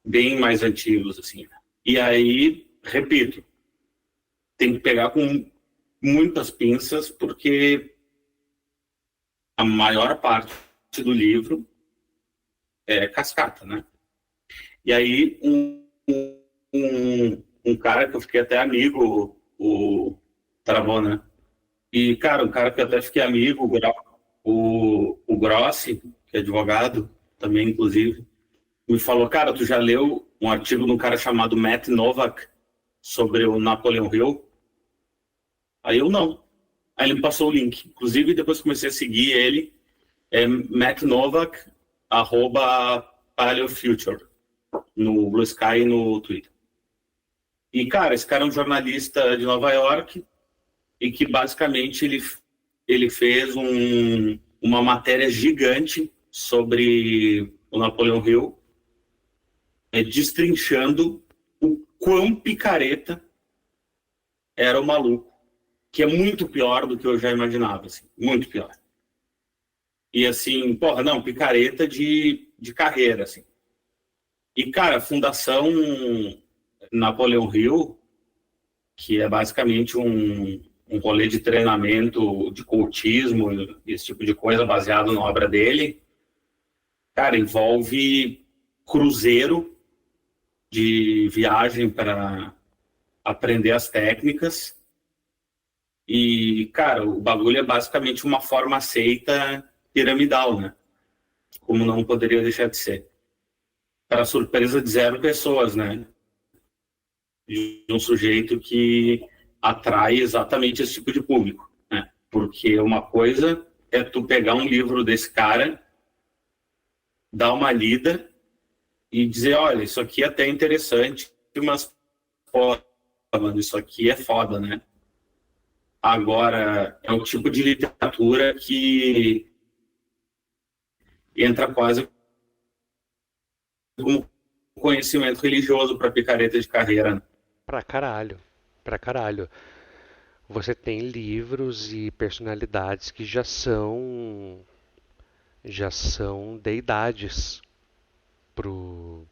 bem mais antigos, assim. E aí, repito, tem que pegar com muitas pinças, porque a maior parte do livro é cascata, né? E aí, um cara que eu fiquei até amigo, o Travona, e, cara, um cara que eu até fiquei amigo, o Grossi, que é advogado, também, inclusive, me falou, cara, tu já leu um artigo de um cara chamado Matt Novak sobre o Napoleon Hill? Aí eu não. Aí ele me passou o link. Inclusive, depois comecei a seguir ele. É Matt Novak, @PaleoFuture, no Blue Sky e no Twitter. E, cara, esse cara é um jornalista de Nova York e que, basicamente, ele fez uma matéria gigante sobre o Napoleon Hill, destrinchando o quão picareta era o maluco, que é muito pior do que eu já imaginava, assim, muito pior. E assim, porra, não, picareta de carreira, assim. E, cara, a Fundação Napoleon Hill, que é basicamente um rolê de treinamento, de coachismo, esse tipo de coisa baseado na obra dele, cara, envolve cruzeiro de viagem para aprender as técnicas. E, cara, o bagulho é basicamente uma forma aceita piramidal, né? Como não poderia deixar de ser. Para surpresa de 0 pessoas, né? De um sujeito que atrai exatamente esse tipo de público, né? Porque uma coisa é tu pegar um livro desse cara, dar uma lida e dizer, olha, isso aqui é até interessante, mas, pô, mano, isso aqui é foda, né? Agora, é o tipo de literatura que entra quase como conhecimento religioso para picareta de carreira. Pra caralho, pra caralho. Você tem livros e personalidades que já são deidades pro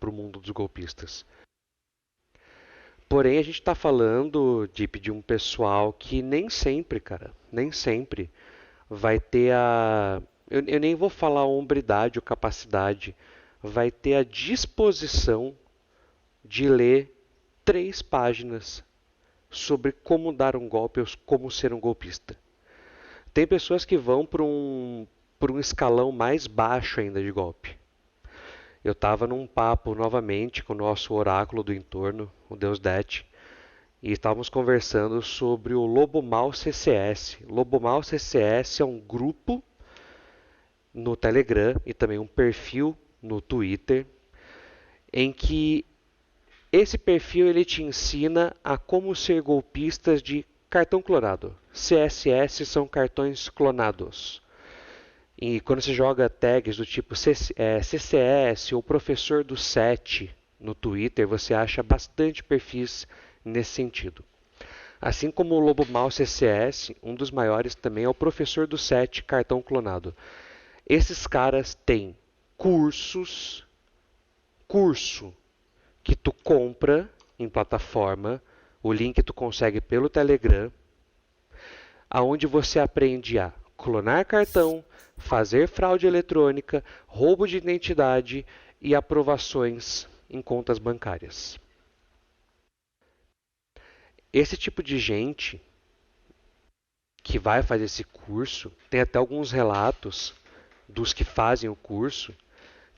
mundo dos golpistas. Porém, a gente está falando de um pessoal que nem sempre, cara, nem sempre vai ter eu nem vou falar a hombridade ou capacidade, vai ter a disposição de ler 3 páginas sobre como dar um golpe ou como ser um golpista. Tem pessoas que vão por um escalão mais baixo ainda de golpe. Eu estava num papo novamente com o nosso oráculo do entorno, o Deus Det, e estávamos conversando sobre o Lobo Mal CCS. Lobo Mal CCS é um grupo no Telegram e também um perfil no Twitter, em que esse perfil ele te ensina a como ser golpistas de cartão clonado. CSS são cartões clonados. E quando você joga tags do tipo CCS ou professor do SET no Twitter, você acha bastante perfis nesse sentido. Assim como o Lobo Mal CCS, um dos maiores também é o professor do SET cartão clonado. Esses caras têm curso que tu compra em plataforma, o link tu consegue pelo Telegram, aonde você aprende a clonar cartão, fazer fraude eletrônica, roubo de identidade e aprovações em contas bancárias. Esse tipo de gente que vai fazer esse curso, tem até alguns relatos dos que fazem o curso,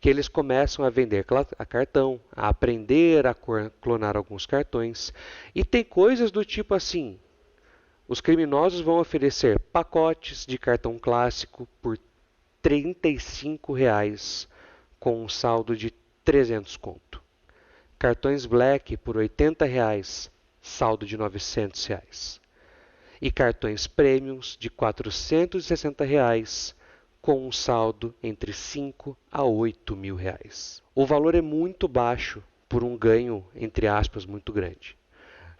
que eles começam a vender a cartão, a aprender a clonar alguns cartões. E tem coisas do tipo assim, os criminosos vão oferecer pacotes de cartão clássico por R$35 com um saldo de 300 conto. Cartões Black por R$80, saldo de R$900. E cartões Premiums de R$460 com um saldo entre 5 a 8 mil reais. O valor é muito baixo por um ganho, entre aspas, muito grande.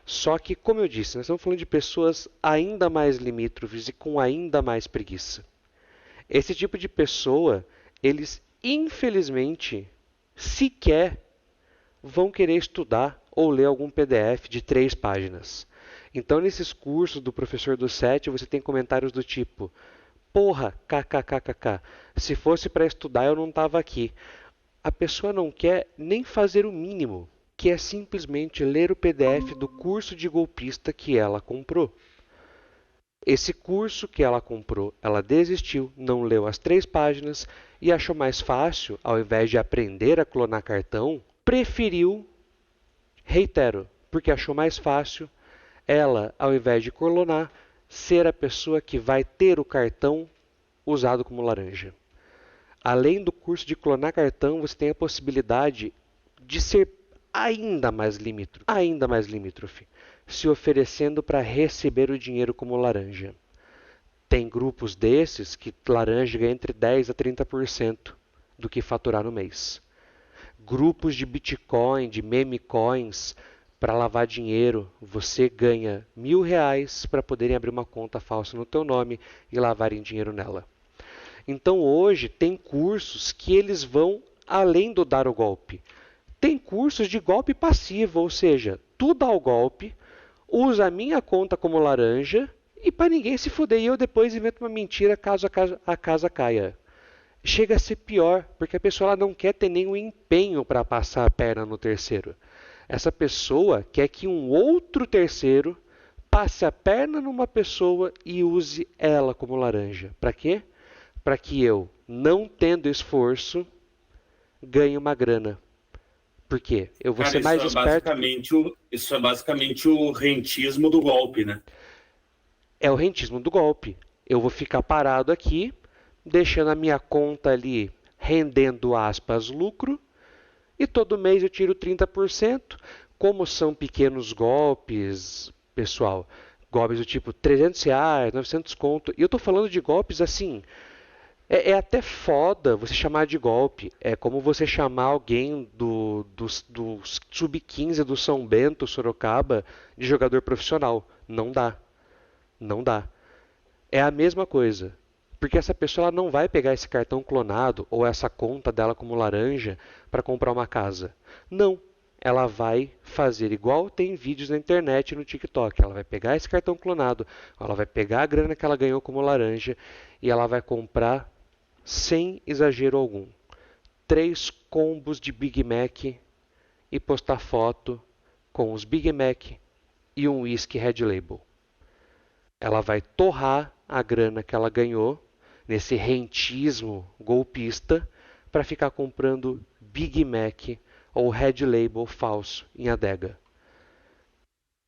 Só que, como eu disse, nós estamos falando de pessoas ainda mais limítrofes e com ainda mais preguiça. Esse tipo de pessoa, eles infelizmente sequer vão querer estudar ou ler algum PDF de 3 páginas. Então, nesses cursos do professor do SET, você tem comentários do tipo: porra, kkkk, se fosse para estudar eu não estava aqui. A pessoa não quer nem fazer o mínimo, que é simplesmente ler o PDF do curso de golpista que ela comprou. Esse curso que ela comprou, ela desistiu, não leu as 3 páginas e achou mais fácil, ao invés de aprender a clonar cartão, preferiu, reitero, porque achou mais fácil ela, ao invés de clonar, ser a pessoa que vai ter o cartão usado como laranja. Além do curso de clonar cartão, você tem a possibilidade de ser ainda mais limítrofe, se oferecendo para receber o dinheiro como laranja. Tem grupos desses que laranja ganha entre 10% a 30% do que faturar no mês. Grupos de Bitcoin, de meme coins, para lavar dinheiro, você ganha R$1.000 para poderem abrir uma conta falsa no teu nome e lavarem dinheiro nela. Então hoje tem cursos que eles vão além do dar o golpe. Tem cursos de golpe passivo, ou seja, tu dá o golpe, usa a minha conta como laranja e para ninguém se fuder. E eu depois invento uma mentira caso a casa caia. Chega a ser pior, porque a pessoa ela não quer ter nenhum empenho para passar a perna no terceiro. Essa pessoa quer que um outro terceiro passe a perna numa pessoa e use ela como laranja. Para quê? Para que eu, não tendo esforço, ganhe uma grana. Por quê? Eu vou ser mais esperto. Isso é basicamente o rentismo do golpe, né? É o rentismo do golpe. Eu vou ficar parado aqui, deixando a minha conta ali rendendo, aspas, lucro, e todo mês eu tiro 30%. Como são pequenos golpes, pessoal, golpes do tipo R$300, 900 conto, e eu tô falando de golpes assim, é até foda você chamar de golpe. É como você chamar alguém do Sub-15 do São Bento, Sorocaba, de jogador profissional. Não dá. Não dá. É a mesma coisa. Porque essa pessoa ela não vai pegar esse cartão clonado ou essa conta dela como laranja para comprar uma casa. Não. Ela vai fazer igual tem vídeos na internet e no TikTok. Ela vai pegar esse cartão clonado, ela vai pegar a grana que ela ganhou como laranja e ela vai comprar, sem exagero algum, 3 combos de Big Mac e postar foto com os Big Mac e um whisky Red Label. Ela vai torrar a grana que ela ganhou nesse rentismo golpista para ficar comprando Big Mac ou Red Label falso em adega.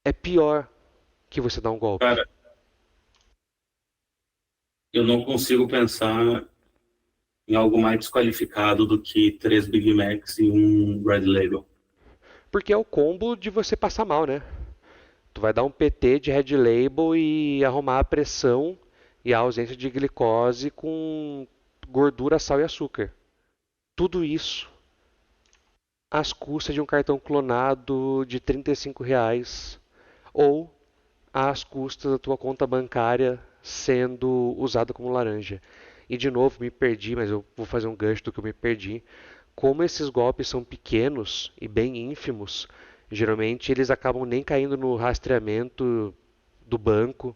É pior que você dar um golpe. Cara, eu não consigo pensar em algo mais desqualificado do que 3 Big Macs e um Red Label. Porque é o combo de você passar mal, né? Tu vai dar um PT de Red Label e arrumar a pressão e a ausência de glicose com gordura, sal e açúcar. Tudo isso às custas de um cartão clonado de R$35 ou às custas da tua conta bancária sendo usada como laranja. E de novo, me perdi, mas eu vou fazer um gancho do que eu me perdi. Como esses golpes são pequenos e bem ínfimos, geralmente eles acabam nem caindo no rastreamento do banco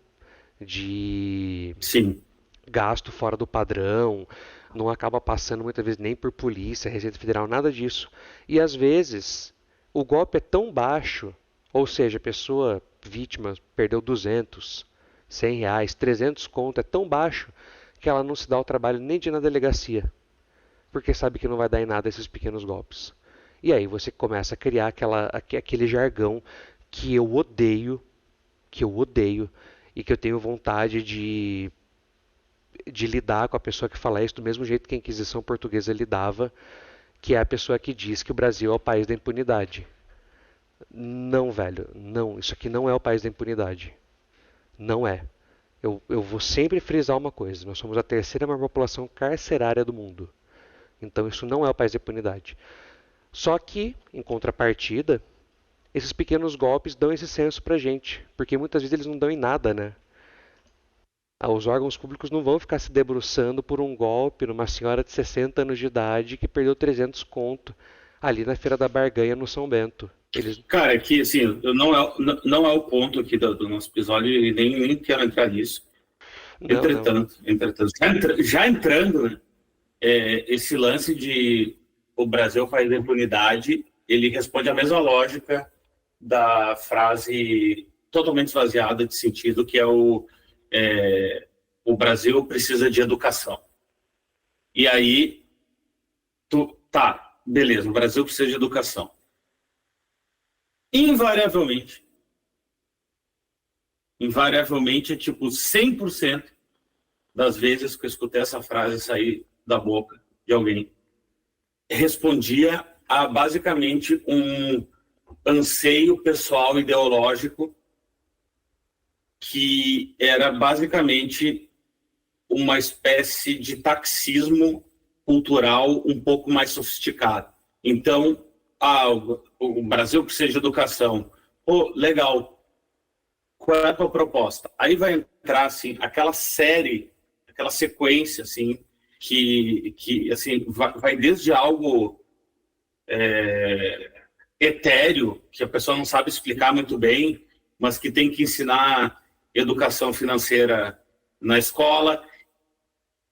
de Sim. gasto fora do padrão, não acaba passando muitas vezes nem por polícia, Receita Federal, nada disso. E às vezes o golpe é tão baixo, ou seja, a pessoa vítima perdeu 200, R$100, 300 conto, é tão baixo que ela não se dá o trabalho nem de ir na delegacia, porque sabe que não vai dar em nada esses pequenos golpes. E aí você começa a criar aquele jargão que eu odeio e que eu tenho vontade de lidar com a pessoa que fala isso do mesmo jeito que a Inquisição Portuguesa lidava, que é a pessoa que diz que o Brasil é o país da impunidade. Não, velho, não, isso aqui não é o país da impunidade. Não é. Eu vou sempre frisar uma coisa, nós somos a terceira maior população carcerária do mundo. Então isso não é o país da impunidade. Só que, em contrapartida, esses pequenos golpes dão esse senso pra gente, porque muitas vezes eles não dão em nada, né? Os órgãos públicos não vão ficar se debruçando por um golpe numa senhora de 60 anos de idade que perdeu 300 conto ali na Feira da Barganha no São Bento. Cara, que assim, não é o ponto aqui do nosso episódio e nem quero entrar nisso. Entretanto, já entrando, né, esse lance de o Brasil é o país da impunidade, ele responde à mesma lógica da frase totalmente esvaziada de sentido, que é o Brasil precisa de educação. E aí, beleza, o Brasil precisa de educação. Invariavelmente, é tipo 100% das vezes que eu escutei essa frase sair da boca de alguém, respondia a basicamente um anseio pessoal ideológico que era basicamente uma espécie de taxismo cultural um pouco mais sofisticado. Então, o Brasil precisa de educação. Pô, legal. Qual é a tua proposta? Aí vai entrar assim, aquela sequência assim, que assim, vai desde algo etéreo, que a pessoa não sabe explicar muito bem, mas que tem que ensinar educação financeira na escola.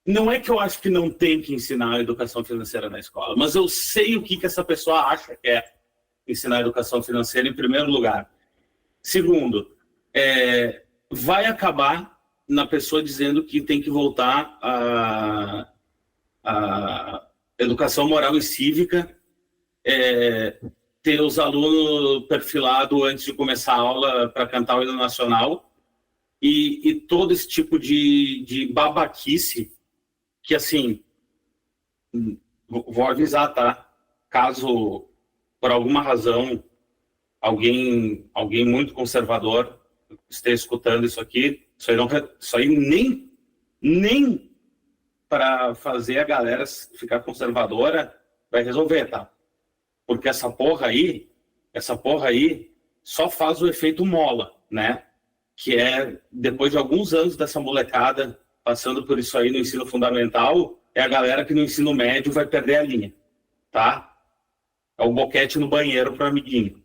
Não é que eu acho que não tem que ensinar educação financeira na escola, mas eu sei o que essa pessoa acha que é ensinar educação financeira, em primeiro lugar. Segundo, vai acabar na pessoa dizendo que tem que voltar a educação moral e cívica, ter os alunos perfilados antes de começar a aula para cantar o hino nacional e todo esse tipo de babaquice que, assim, vou avisar, tá? Caso, por alguma razão, alguém muito conservador esteja escutando isso aqui, isso aí nem para fazer a galera ficar conservadora vai resolver, tá? Porque essa porra aí só faz o efeito mola, né? Que é, depois de alguns anos dessa molecada passando por isso aí no ensino fundamental, é a galera que no ensino médio vai perder a linha, tá? É o boquete no banheiro pro amiguinho.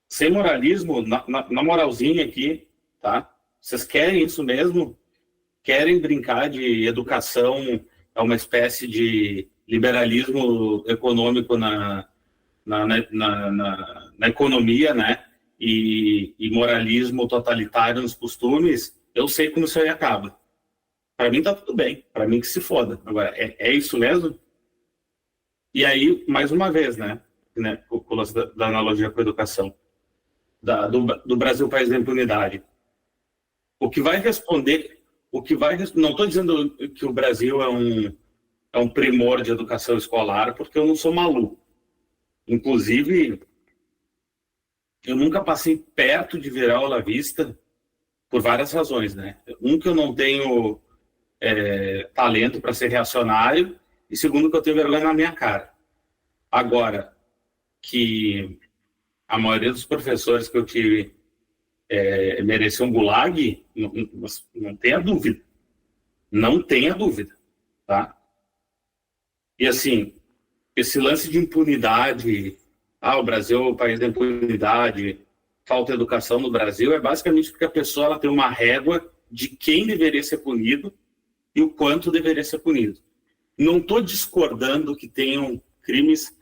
Sem moralismo, na moralzinha aqui, tá? Vocês querem isso mesmo? Querem brincar de educação, é uma espécie de liberalismo econômico na economia, né? E moralismo totalitário nos costumes? Eu sei como isso aí acaba. Para mim tá tudo bem, para mim que se foda. Agora, é isso mesmo? E aí, mais uma vez, né? Com o lance da analogia com a educação, do Brasil país da impunidade. O que vai responder, não estou dizendo que o Brasil é um primor de educação escolar, porque eu não sou maluco. Inclusive, eu nunca passei perto de virar olavista por várias razões, né? Que eu não tenho talento para ser reacionário, e segundo, que eu tenho vergonha na minha cara. Agora, que a maioria dos professores que eu tive mereceu um gulag, não tenha dúvida. Não tenha dúvida, tá? E assim, esse lance de impunidade, o Brasil é o país da impunidade, falta educação no Brasil, é basicamente porque a pessoa ela tem uma régua de quem deveria ser punido e o quanto deveria ser punido. Não estou discordando que tenham crimes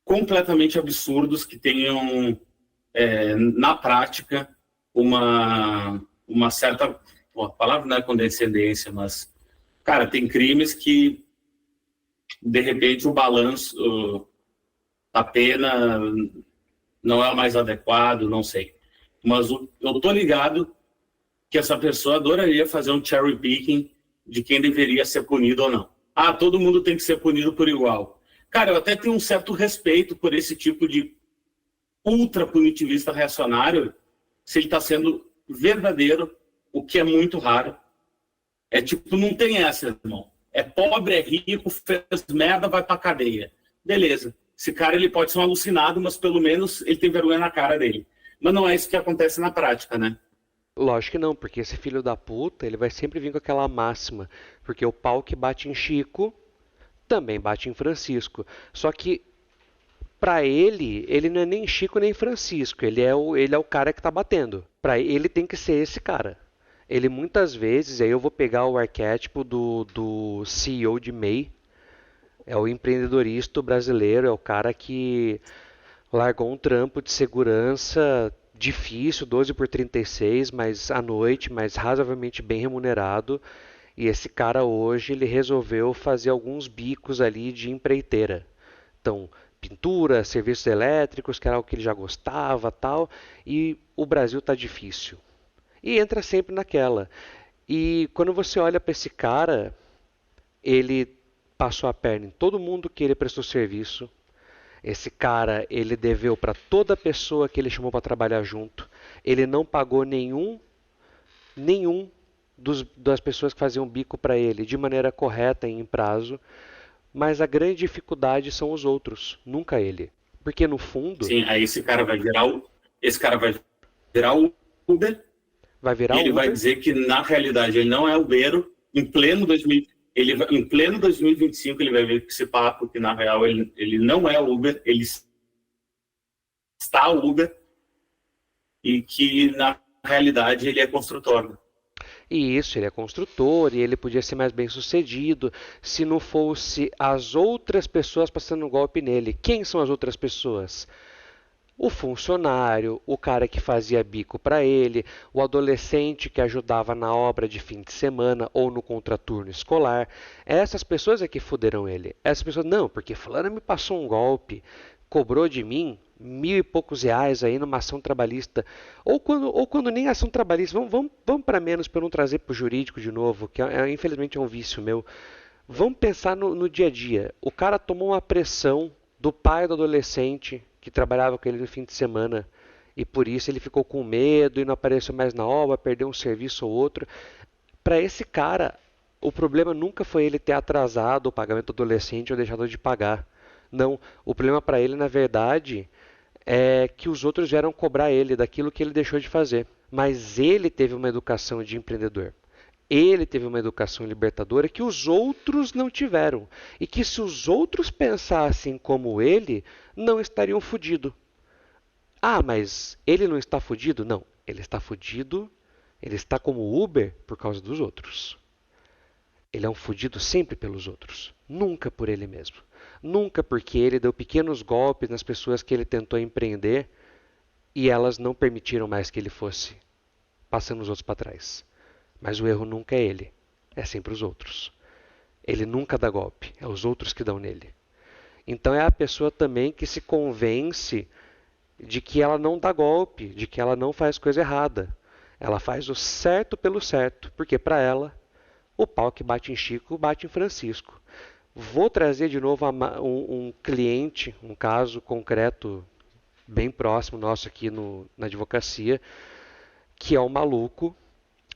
completamente absurdos, que tenham, na prática, uma certa... A palavra não é condescendência, mas, cara, tem crimes que, de repente, o balanço da pena não é o mais adequado, não sei. Mas eu tô ligado que essa pessoa adoraria fazer um cherry picking de quem deveria ser punido ou não. Todo mundo tem que ser punido por igual. Cara, eu até tenho um certo respeito por esse tipo de ultra punitivista reacionário, se ele está sendo verdadeiro, o que é muito raro. É tipo, não tem essa, irmão. É pobre, é rico, fez merda, vai pra cadeia. Beleza. Esse cara, ele pode ser um alucinado, mas pelo menos ele tem vergonha na cara dele. Mas não é isso que acontece na prática, né? Lógico que não, porque esse filho da puta, ele vai sempre vir com aquela máxima. Porque o pau que bate em Chico também bate em Francisco. Só que, pra ele não é nem Chico nem Francisco. Ele é o cara que tá batendo. Pra ele tem que ser esse cara. Ele muitas vezes, aí eu vou pegar o arquétipo do CEO de MEI, é o empreendedorista brasileiro, é o cara que largou um trampo de segurança difícil, 12 por 36, mas à noite, mas razoavelmente bem remunerado. E esse cara hoje ele resolveu fazer alguns bicos ali de empreiteira. Então, pintura, serviços elétricos, que era algo que ele já gostava, tal, e o Brasil tá difícil. E entra sempre naquela. E quando você olha para esse cara, ele passou a perna em todo mundo que ele prestou serviço. Esse cara, ele deveu para toda pessoa que ele chamou para trabalhar junto. Ele não pagou nenhum das pessoas que faziam bico para ele de maneira correta e em prazo. Mas a grande dificuldade são os outros, nunca ele. Porque no fundo, Sim, aí esse cara vai virar o Uber, vai virar e ele Uber. vai dizer que na realidade ele não é Uber, em pleno 2025 ele vai ver que esse papo que na real ele não é Uber, ele está Uber, e que na realidade ele é construtor, né? E isso, ele é construtor e ele podia ser mais bem sucedido se não fosse as outras pessoas passando um golpe nele. Quem são as outras pessoas? O funcionário, o cara que fazia bico para ele, o adolescente que ajudava na obra de fim de semana ou no contraturno escolar. Essas pessoas é que fuderam ele. Essas pessoas, não, porque fulano me passou um golpe, cobrou de mim 1.000 e poucos reais aí numa ação trabalhista. Ou quando nem ação trabalhista, vamos para menos para eu não trazer para o jurídico de novo, que infelizmente é um vício meu. Vamos pensar no dia a dia. O cara tomou uma pressão do pai do adolescente que trabalhava com ele no fim de semana e por isso ele ficou com medo e não apareceu mais na obra, perdeu um serviço ou outro. Para esse cara, o problema nunca foi ele ter atrasado o pagamento do adolescente ou deixado de pagar. Não, o problema para ele, na verdade, é que os outros vieram cobrar ele daquilo que ele deixou de fazer. Mas ele teve uma educação de empreendedor. Ele teve uma educação libertadora que os outros não tiveram. E que se os outros pensassem como ele, não estariam fudidos. Ah, mas ele não está fudido? Não, ele está fudido, ele está como Uber por causa dos outros. Ele é um fudido sempre pelos outros, nunca por ele mesmo. Nunca porque ele deu pequenos golpes nas pessoas que ele tentou empreender e elas não permitiram mais que ele fosse passando os outros para trás. Mas o erro nunca é ele, é sempre os outros. Ele nunca dá golpe, é os outros que dão nele. Então é a pessoa também que se convence de que ela não dá golpe, de que ela não faz coisa errada. Ela faz o certo pelo certo, porque para ela, o pau que bate em Chico, bate em Francisco. Vou trazer de novo um cliente, um caso concreto bem próximo nosso aqui na advocacia, que é um maluco,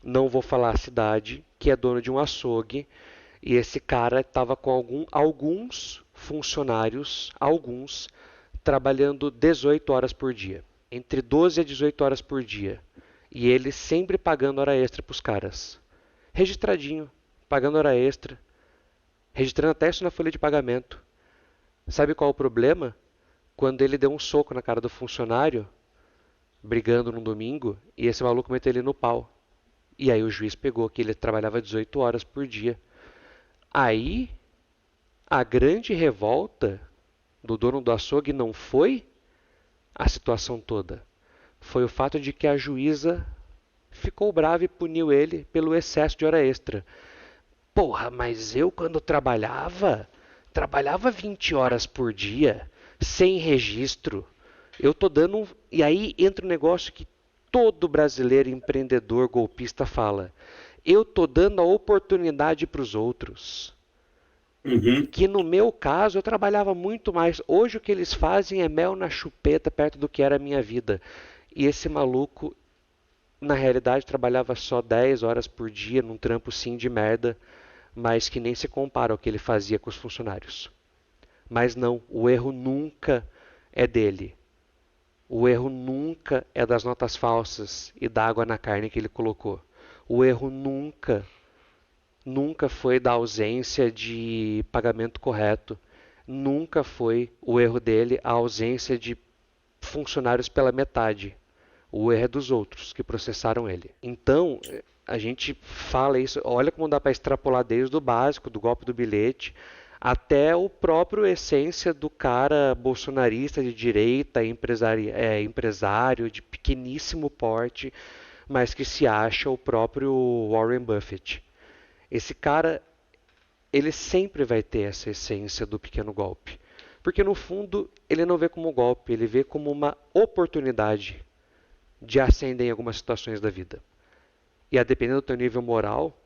não vou falar a cidade, que é dono de um açougue, e esse cara estava com alguns funcionários, trabalhando 18 horas por dia, entre 12 a 18 horas por dia, e ele sempre pagando hora extra para os caras, registradinho, pagando hora extra, registrando até isso na folha de pagamento. Sabe qual é o problema? Quando ele deu um soco na cara do funcionário, brigando num domingo, e esse maluco meteu ele no pau. E aí o juiz pegou que ele trabalhava 18 horas por dia. Aí, a grande revolta do dono do açougue não foi a situação toda. Foi o fato de que a juíza ficou brava e puniu ele pelo excesso de hora extra. Porra, mas eu quando trabalhava 20 horas por dia, sem registro. Eu tô dando E aí entra um negócio que todo brasileiro empreendedor golpista fala. Eu tô dando a oportunidade para os outros. Uhum. Que no meu caso eu trabalhava muito mais. Hoje o que eles fazem é mel na chupeta perto do que era a minha vida. E esse maluco, na realidade, trabalhava só 10 horas por dia num trampo sim de merda, mas que nem se compara ao que ele fazia com os funcionários. Mas não, o erro nunca é dele. O erro nunca é das notas falsas e da água na carne que ele colocou. O erro nunca foi da ausência de pagamento correto. Nunca foi o erro dele a ausência de funcionários pela metade. O erro é dos outros que processaram ele. Então, a gente fala isso, olha como dá para extrapolar desde o básico, do golpe do bilhete, até o próprio essência do cara bolsonarista de direita, empresário de pequeníssimo porte, mas que se acha o próprio Warren Buffett. Esse cara, ele sempre vai ter essa essência do pequeno golpe. Porque no fundo, ele não vê como golpe, ele vê como uma oportunidade de ascender em algumas situações da vida. E a depender do teu nível moral,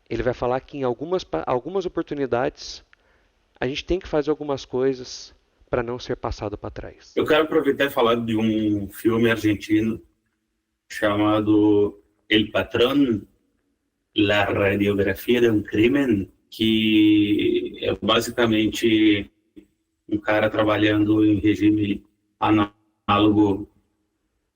ele vai falar que em algumas oportunidades a gente tem que fazer algumas coisas para não ser passado para trás. Eu quero aproveitar e falar de um filme argentino chamado El Patrón, La Radiografía de un Crimen, que é basicamente um cara trabalhando em regime análogo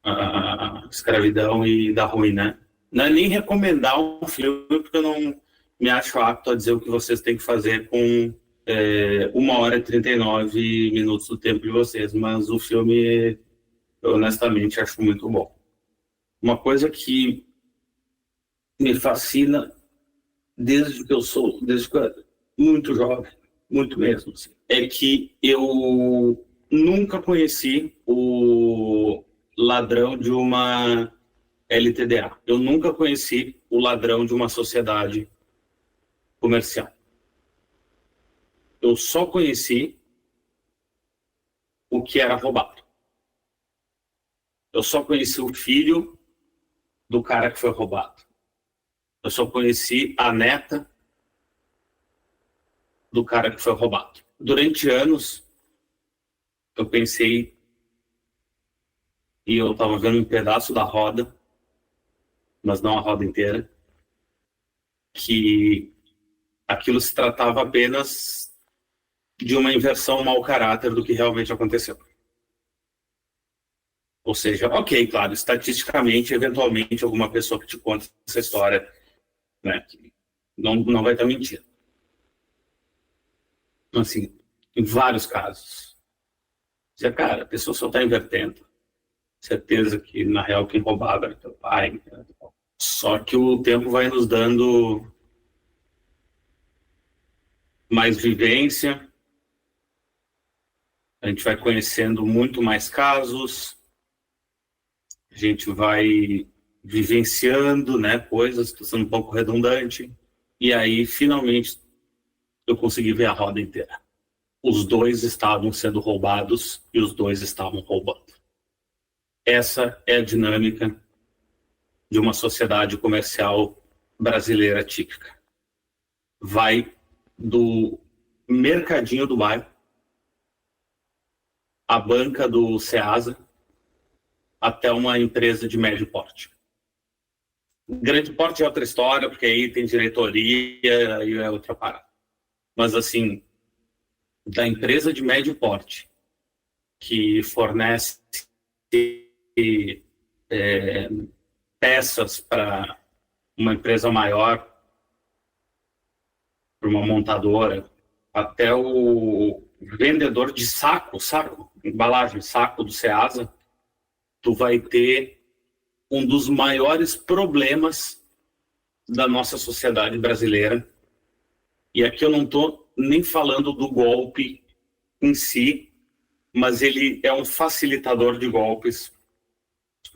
à escravidão e dá ruim, né? Não é nem recomendar um filme, porque eu não me acho apto a dizer o que vocês têm que fazer com 1h e 39 minutos do tempo de vocês, mas o filme, eu honestamente acho muito bom. Uma coisa que me fascina desde que eu era muito jovem, muito mesmo, assim, é que eu nunca conheci o ladrão de uma LTDA. Eu nunca conheci o ladrão de uma sociedade comercial. Eu só conheci o que era roubado. Eu só conheci o filho do cara que foi roubado. Eu só conheci a neta do cara que foi roubado. Durante anos, eu pensei, e eu estava vendo um pedaço da roda, mas não a roda inteira, que aquilo se tratava apenas de uma inversão mau caráter do que realmente aconteceu. Ou seja, ok, claro, estatisticamente, eventualmente, alguma pessoa que te conta essa história, né, não vai estar mentindo. Assim, em vários casos. Você, cara, a pessoa só está invertendo. Certeza que, na real, quem roubava era teu pai. Só que o tempo vai nos dando mais vivência, a gente vai conhecendo muito mais casos, a gente vai vivenciando, né, coisas, estou sendo um pouco redundante, e aí, finalmente, eu consegui ver a roda inteira. Os dois estavam sendo roubados e os dois estavam roubando. Essa é a dinâmica de uma sociedade comercial brasileira típica. Vai do mercadinho do bairro, a banca do Ceasa, até uma empresa de médio porte. Grande porte é outra história, porque aí tem diretoria e é outra parada. Mas, assim, da empresa de médio porte, que fornece peças para uma empresa maior, para uma montadora, até o vendedor de saco, embalagem, saco do Ceasa, tu vai ter um dos maiores problemas da nossa sociedade brasileira. E aqui eu não estou nem falando do golpe em si, mas ele é um facilitador de golpes,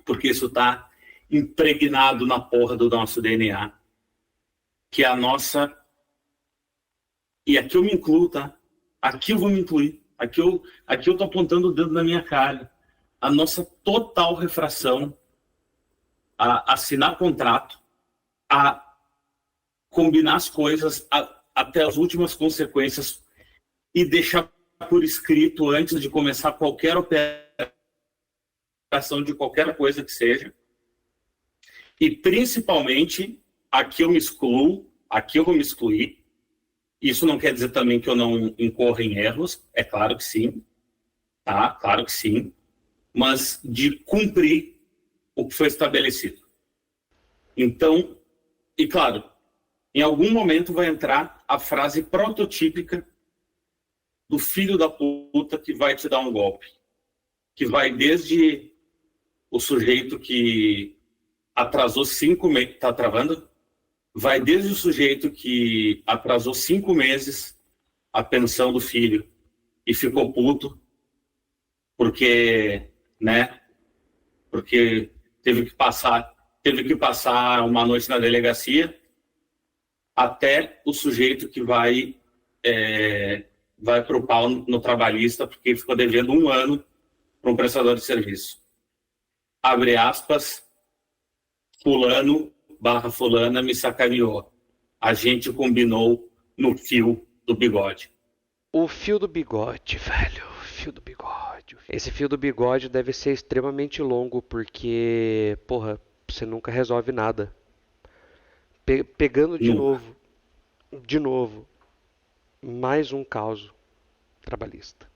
porque isso está impregnado na porra do nosso DNA, que é a nossa... E aqui eu me incluo, tá? Aqui eu vou me incluir. Aqui eu tô apontando o dedo na minha cara. A nossa total refração a assinar contrato, a combinar as coisas até as últimas consequências e deixar por escrito antes de começar qualquer operação de qualquer coisa que seja. E principalmente, aqui eu vou me excluir. Isso não quer dizer também que eu não incorra em erros, é claro que sim, tá? Claro que sim, mas de cumprir o que foi estabelecido. Então, e claro, em algum momento vai entrar a frase prototípica do filho da puta que vai te dar um golpe, que vai desde o sujeito que atrasou 5 meses, vai desde o sujeito que atrasou 5 meses a pensão do filho e ficou puto porque, né, porque teve que passar uma noite na delegacia, até o sujeito que vai pro pau no trabalhista porque ficou devendo 1 ano para um prestador de serviço. Abre aspas, fulano/fulana me sacaneou. A gente combinou no fio do bigode. O fio do bigode, velho. O fio do bigode. Esse fio do bigode deve ser extremamente longo, porque, porra, você nunca resolve nada. Pegando de novo, mais um caso trabalhista.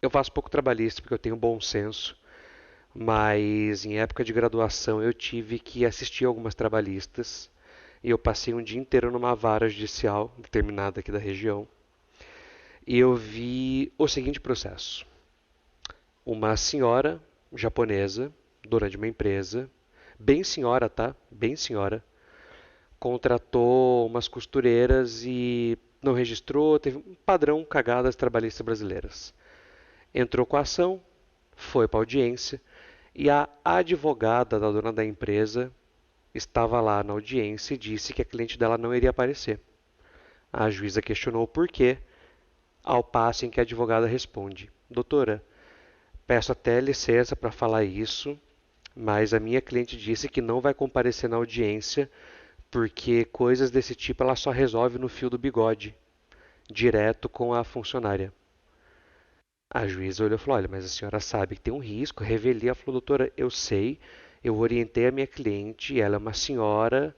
Eu faço pouco trabalhista porque eu tenho bom senso, mas em época de graduação eu tive que assistir algumas trabalhistas e eu passei um dia inteiro numa vara judicial determinada aqui da região e eu vi o seguinte processo. Uma senhora japonesa, dona de uma empresa, bem senhora, tá? Bem senhora, contratou umas costureiras e não registrou, teve um padrão cagadas trabalhistas brasileiras. Entrou com a ação, foi para a audiência e a advogada da dona da empresa estava lá na audiência e disse que a cliente dela não iria aparecer. A juíza questionou o porquê, ao passo em que a advogada responde: doutora, peço até licença para falar isso, mas a minha cliente disse que não vai comparecer na audiência porque coisas desse tipo ela só resolve no fio do bigode, direto com a funcionária. A juíza olhou e falou: olha, mas a senhora sabe que tem um risco. Revelei, ela falou: doutora, eu sei, eu orientei a minha cliente, ela é uma senhora,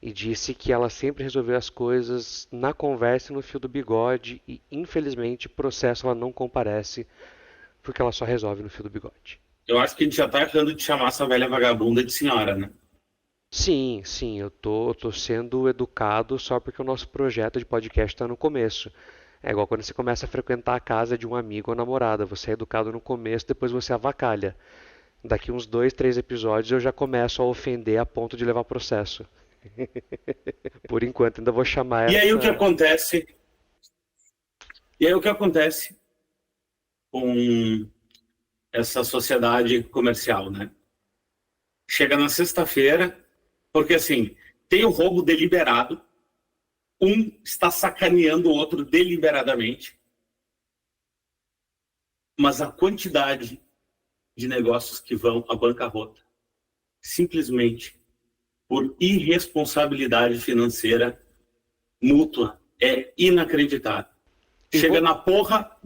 e disse que ela sempre resolveu as coisas na conversa e no fio do bigode, e infelizmente, processo ela não comparece, porque ela só resolve no fio do bigode. Eu acho que a gente já tá errando de chamar essa velha vagabunda de senhora, né? Sim, eu tô sendo educado só porque o nosso projeto de podcast está no começo. É igual quando você começa a frequentar a casa de um amigo ou namorada. Você é educado no começo, depois você avacalha. Daqui uns 2, 3 episódios eu já começo a ofender a ponto de levar processo. Por enquanto ainda vou chamar essa... E aí o que acontece com essa sociedade comercial, né? Chega na sexta-feira, porque assim, tem o roubo deliberado, um está sacaneando o outro deliberadamente, mas a quantidade de negócios que vão à bancarrota, simplesmente por irresponsabilidade financeira mútua, é inacreditável. Chega na porra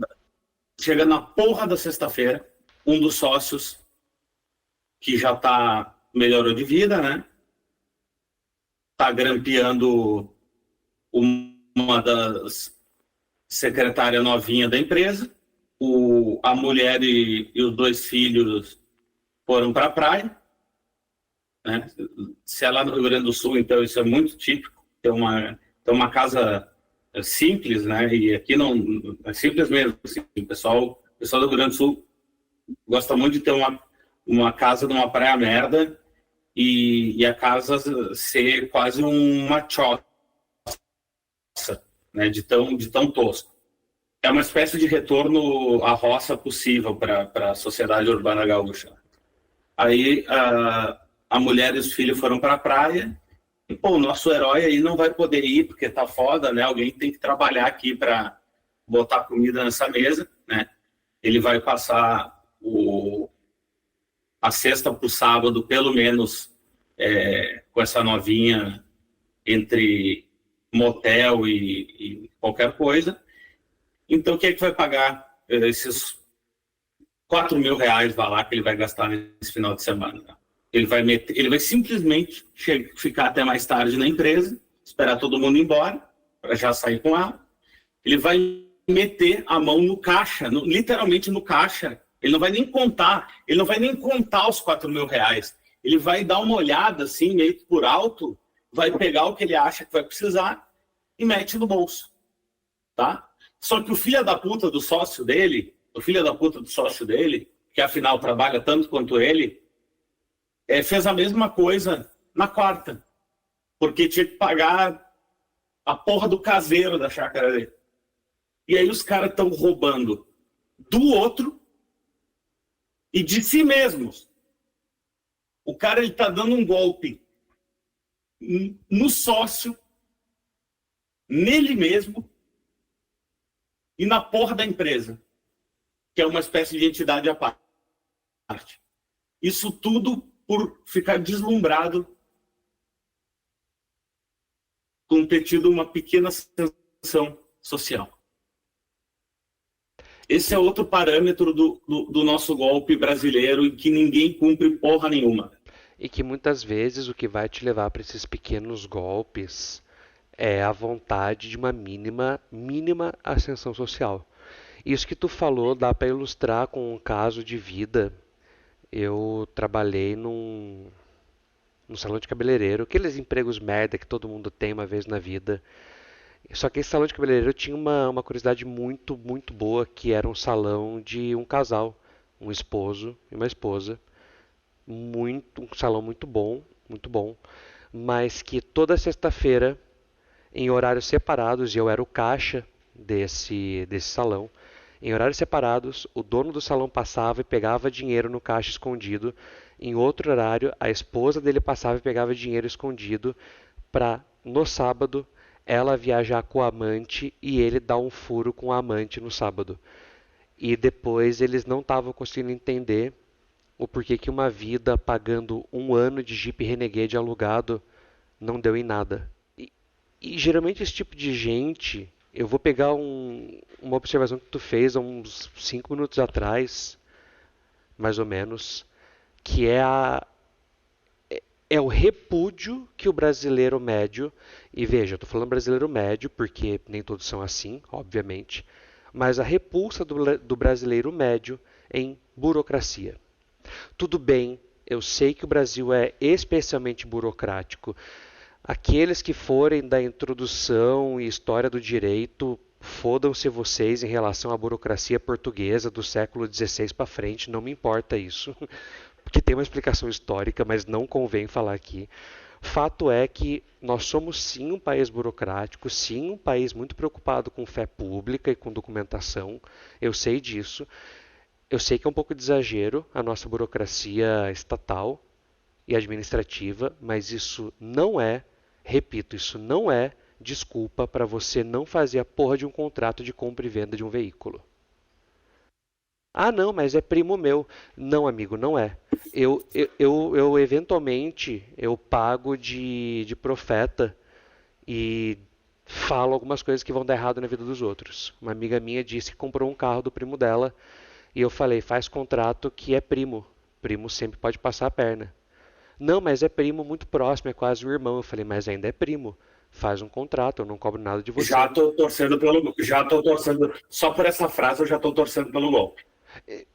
da sexta-feira, um dos sócios que já melhorou de vida, né? Tá grampeando uma das secretárias novinha da empresa. A mulher e os 2 filhos foram para a praia, né? Se é lá no Rio Grande do Sul, então isso é muito típico. Tem uma casa simples, né? E aqui não é simples mesmo. Assim, o pessoal do Rio Grande do Sul gosta muito de ter uma casa numa praia merda e a casa ser quase uma choça, né, de tão tosco. É uma espécie de retorno à roça possível para a sociedade urbana gaúcha. Aí a mulher e os filhos foram para a praia e, pô, o nosso herói aí não vai poder ir porque tá foda, né? Alguém tem que trabalhar aqui para botar comida nessa mesa, né? Ele vai passar a sexta para o sábado, pelo menos, com essa novinha entre motel e qualquer coisa. Então, quem é que vai pagar esses R$4.000, vai lá, que ele vai gastar nesse final de semana? Ele vai simplesmente ficar até mais tarde na empresa, esperar todo mundo ir embora, para já sair com ela. Ele vai meter a mão no caixa, literalmente no caixa. Ele não vai nem contar os R$4.000. Ele vai dar uma olhada, assim, meio por alto, vai pegar o que ele acha que vai precisar e mete no bolso, tá? Só que o filho da puta do sócio dele, que afinal trabalha tanto quanto ele, fez a mesma coisa na quarta, porque tinha que pagar a porra do caseiro da chácara dele. E aí os caras estão roubando do outro e de si mesmos. O cara ele tá dando um golpe no sócio, nele mesmo e na porra da empresa, que é uma espécie de entidade à parte. Isso tudo por ficar deslumbrado com ter tido uma pequena ascensão social. Esse é outro parâmetro do nosso golpe brasileiro em que ninguém cumpre porra nenhuma. E que muitas vezes o que vai te levar para esses pequenos golpes é a vontade de uma mínima ascensão social. Isso que tu falou dá para ilustrar com um caso de vida. Eu trabalhei num salão de cabeleireiro, aqueles empregos merda que todo mundo tem uma vez na vida. Só que esse salão de cabeleireiro tinha uma curiosidade muito boa, que era um salão de um casal, um esposo e uma esposa. Um salão muito bom, mas que toda sexta-feira, em horários separados, e eu era o caixa desse salão, em horários separados, o dono do salão passava e pegava dinheiro no caixa escondido. Em outro horário, a esposa dele passava e pegava dinheiro escondido para, no sábado, ela viajar com o amante e ele dar um furo com o amante no sábado. E depois eles não estavam conseguindo entender o porquê que uma vida pagando 1 ano de Jeep Renegade alugado não deu em nada. E geralmente esse tipo de gente, eu vou pegar uma observação que tu fez há uns 5 minutos atrás, mais ou menos, que é o repúdio que o brasileiro médio, e veja, eu estou falando brasileiro médio porque nem todos são assim, obviamente, mas a repulsa do brasileiro médio em burocracia. Tudo bem, eu sei que o Brasil é especialmente burocrático. Aqueles que forem da introdução e história do direito, fodam-se vocês em relação à burocracia portuguesa do século XVI para frente, não me importa isso, porque tem uma explicação histórica, mas não convém falar aqui. Fato é que nós somos sim um país burocrático, sim um país muito preocupado com fé pública e com documentação, eu sei disso. Eu sei que é um pouco de exagero a nossa burocracia estatal e administrativa, mas isso não é, repito, isso não é desculpa para você não fazer a porra de um contrato de compra e venda de um veículo. Ah, não, mas é primo meu. Não, amigo, não é. Eu eventualmente, eu pago de profeta e falo algumas coisas que vão dar errado na vida dos outros. Uma amiga minha disse que comprou um carro do primo dela e eu falei, faz contrato que é primo. Primo sempre pode passar a perna. Não, mas é primo muito próximo, é quase um irmão. Eu falei, mas ainda é primo. Faz um contrato, eu não cobro nada de você. Já tô torcendo, só por essa frase eu já tô torcendo pelo golpe.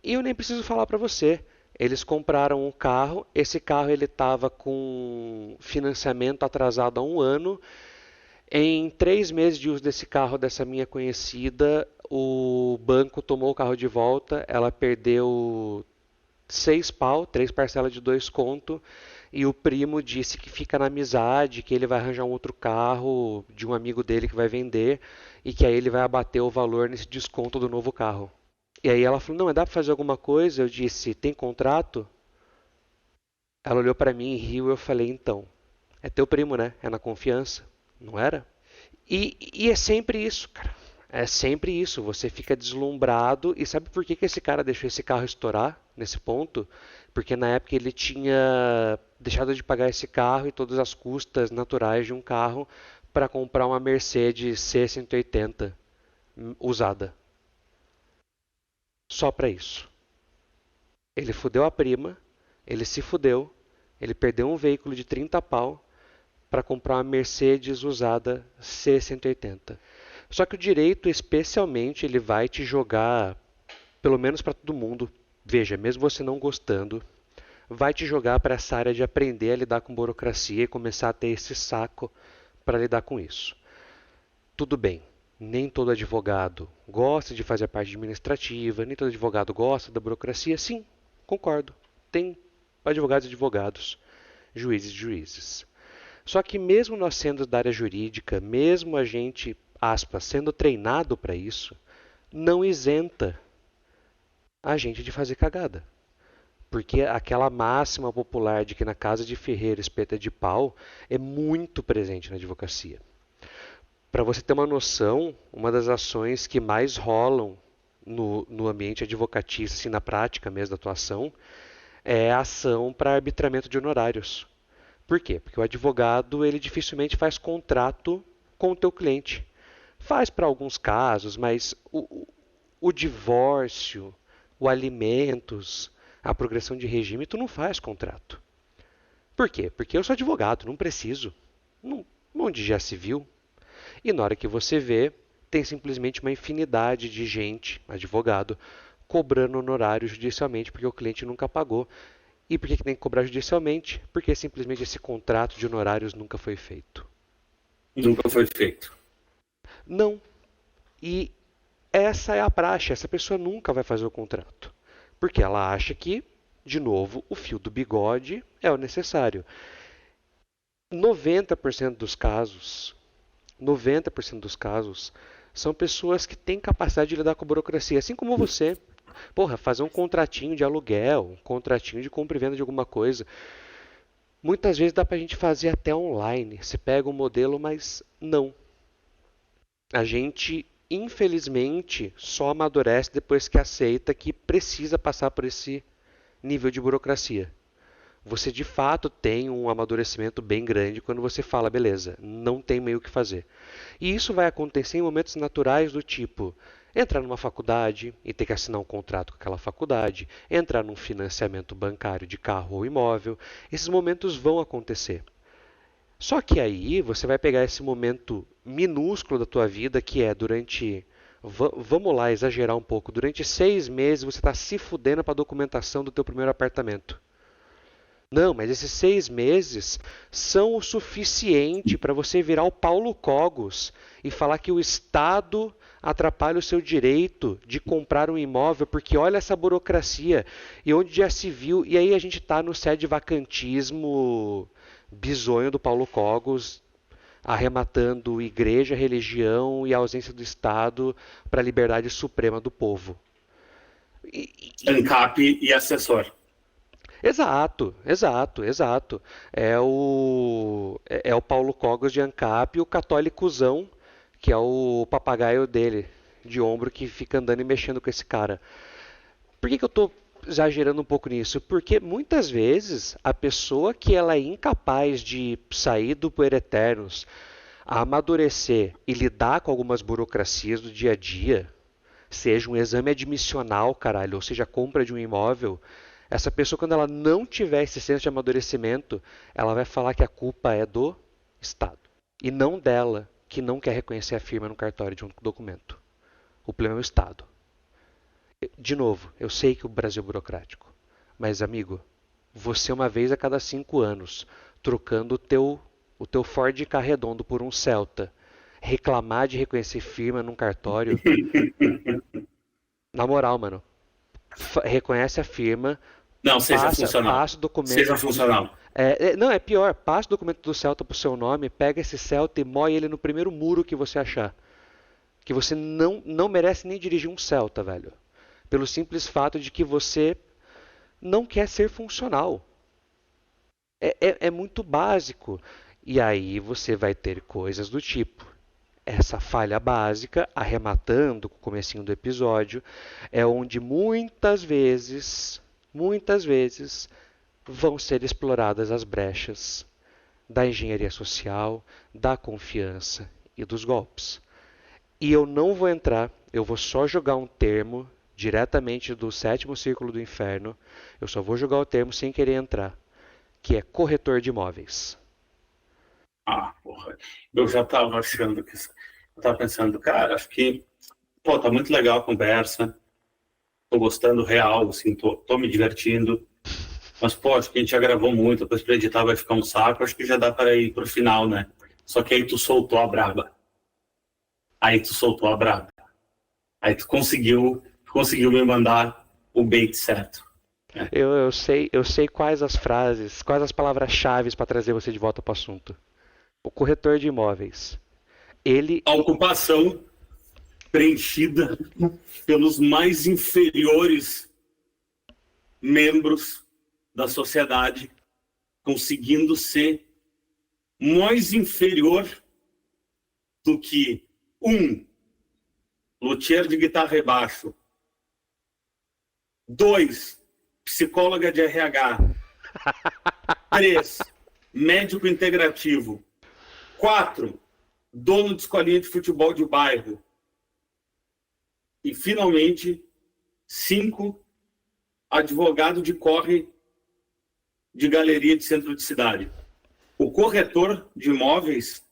E eu nem preciso falar para você. Eles compraram um carro, esse carro ele estava com financiamento atrasado há 1 ano. Em 3 meses de uso desse carro, dessa minha conhecida, o banco tomou o carro de volta, ela perdeu 6 pau, 3 parcelas de 2 conto, e o primo disse que fica na amizade, que ele vai arranjar um outro carro de um amigo dele que vai vender, e que aí ele vai abater o valor nesse desconto do novo carro. E aí ela falou, não, mas dá para fazer alguma coisa? Eu disse, tem contrato? Ela olhou para mim e riu, eu falei, então, é teu primo, né? É na confiança. Não era? E é sempre isso, cara. É sempre isso. Você fica deslumbrado. E sabe por que esse cara deixou esse carro estourar nesse ponto? Porque na época ele tinha deixado de pagar esse carro e todas as custas naturais de um carro para comprar uma Mercedes C180 usada. Só para isso. Ele fudeu a prima, ele se fudeu, ele perdeu um veículo de 30 pau para comprar uma Mercedes usada C180. Só que o direito, especialmente, ele vai te jogar, pelo menos para todo mundo, veja, mesmo você não gostando, vai te jogar para essa área de aprender a lidar com burocracia e começar a ter esse saco para lidar com isso. Tudo bem, nem todo advogado gosta de fazer a parte administrativa, nem todo advogado gosta da burocracia. Sim, concordo. Tem advogados e advogados, juízes e juízes. Só que mesmo nós sendo da área jurídica, mesmo a gente, aspas, sendo treinado para isso, não isenta a gente de fazer cagada. Porque aquela máxima popular de que na casa de ferreiro espeta de pau é muito presente na advocacia. Para você ter uma noção, uma das ações que mais rolam no ambiente advocatício, assim, na prática mesmo da atuação, é a ação para arbitramento de honorários. Por quê? Porque o advogado ele dificilmente faz contrato com o teu cliente. Faz para alguns casos, mas o divórcio, o alimentos, a progressão de regime, tu não faz contrato. Por quê? Porque eu sou advogado, não preciso. Onde já se viu? E na hora que você vê, tem simplesmente uma infinidade de gente, advogado, cobrando honorário judicialmente porque o cliente nunca pagou. E por que tem que cobrar judicialmente? Porque simplesmente esse contrato de honorários nunca foi feito. Nunca foi feito. Não. E essa é a praxe. Essa pessoa nunca vai fazer o contrato. Porque ela acha que, de novo, o fio do bigode é o necessário. 90% dos casos são pessoas que têm capacidade de lidar com a burocracia, assim como você. Porra, fazer um contratinho de aluguel, um contratinho de compra e venda de alguma coisa. Muitas vezes dá pra gente fazer até online. Você pega um modelo, mas não. A gente, infelizmente, só amadurece depois que aceita que precisa passar por esse nível de burocracia. Você de fato tem um amadurecimento bem grande quando você fala, beleza, não tem meio o que fazer. E isso vai acontecer em momentos naturais do tipo entrar numa faculdade e ter que assinar um contrato com aquela faculdade, entrar num financiamento bancário de carro ou imóvel. Esses momentos vão acontecer. Só que aí você vai pegar esse momento minúsculo da tua vida que é durante, vamos lá exagerar um pouco, durante 6 meses você está se fudendo para a documentação do teu primeiro apartamento. Não, mas esses 6 meses são o suficiente para você virar o Paulo Cogos e falar que o Estado atrapalha o seu direito de comprar um imóvel, porque olha essa burocracia, e onde já se viu, e aí a gente está no sede vacantismo bizonho do Paulo Cogos, arrematando igreja, religião e a ausência do Estado para a liberdade suprema do povo. ANCAP e assessor. Exato. É o Paulo Cogos de ANCAP e o católicozão, que é o papagaio dele, de ombro, que fica andando e mexendo com esse cara. Por que eu estou exagerando um pouco nisso? Porque muitas vezes a pessoa que ela é incapaz de sair do puereternos, amadurecer e lidar com algumas burocracias do dia a dia, seja um exame admissional, caralho, ou seja, a compra de um imóvel, essa pessoa, quando ela não tiver esse senso de amadurecimento, ela vai falar que a culpa é do Estado e não dela, que não quer reconhecer a firma no cartório de um documento. O problema é o Estado. De novo, eu sei que o Brasil é burocrático, mas, amigo, você uma vez a cada 5 anos, trocando o teu Ford Carredondo por um Celta, reclamar de reconhecer firma num cartório, na moral, mano, reconhece a firma, não, seja funcional. Passa o documento. Seja funcional. Não, é pior. Passa o documento do Celta pro seu nome, pega esse Celta e moe ele no primeiro muro que você achar. Que você não merece nem dirigir um Celta, velho. Pelo simples fato de que você não quer ser funcional. É muito básico. E aí você vai ter coisas do tipo. Essa falha básica, arrematando com o comecinho do episódio, é onde muitas vezes vão ser exploradas as brechas da engenharia social, da confiança e dos golpes. E eu não vou entrar, eu vou só jogar um termo diretamente do 7º círculo do inferno, eu só vou jogar o termo sem querer entrar, que é corretor de imóveis. Ah, porra. Eu já tava achando que... Eu tava pensando, cara, acho que... Pô, tá muito legal a conversa. Tô gostando real, assim, tô me divertindo. Mas, pô, acho que a gente já gravou muito. Depois pra editar vai ficar um saco. Acho que já dá para ir pro final, né? Só que aí tu soltou a braba. Aí tu conseguiu me mandar o bait certo. Eu sei quais as frases, quais as palavras-chave para trazer você de volta para o assunto. O corretor de imóveis. A ocupação preenchida pelos mais inferiores membros da sociedade, conseguindo ser mais inferior do que luthier de guitarra e baixo, 2, psicóloga de RH, 3, médico integrativo, 4, dono de escolinha de futebol de bairro e, finalmente, 5, advogado de corre de galeria de centro de cidade. O corretor de imóveis,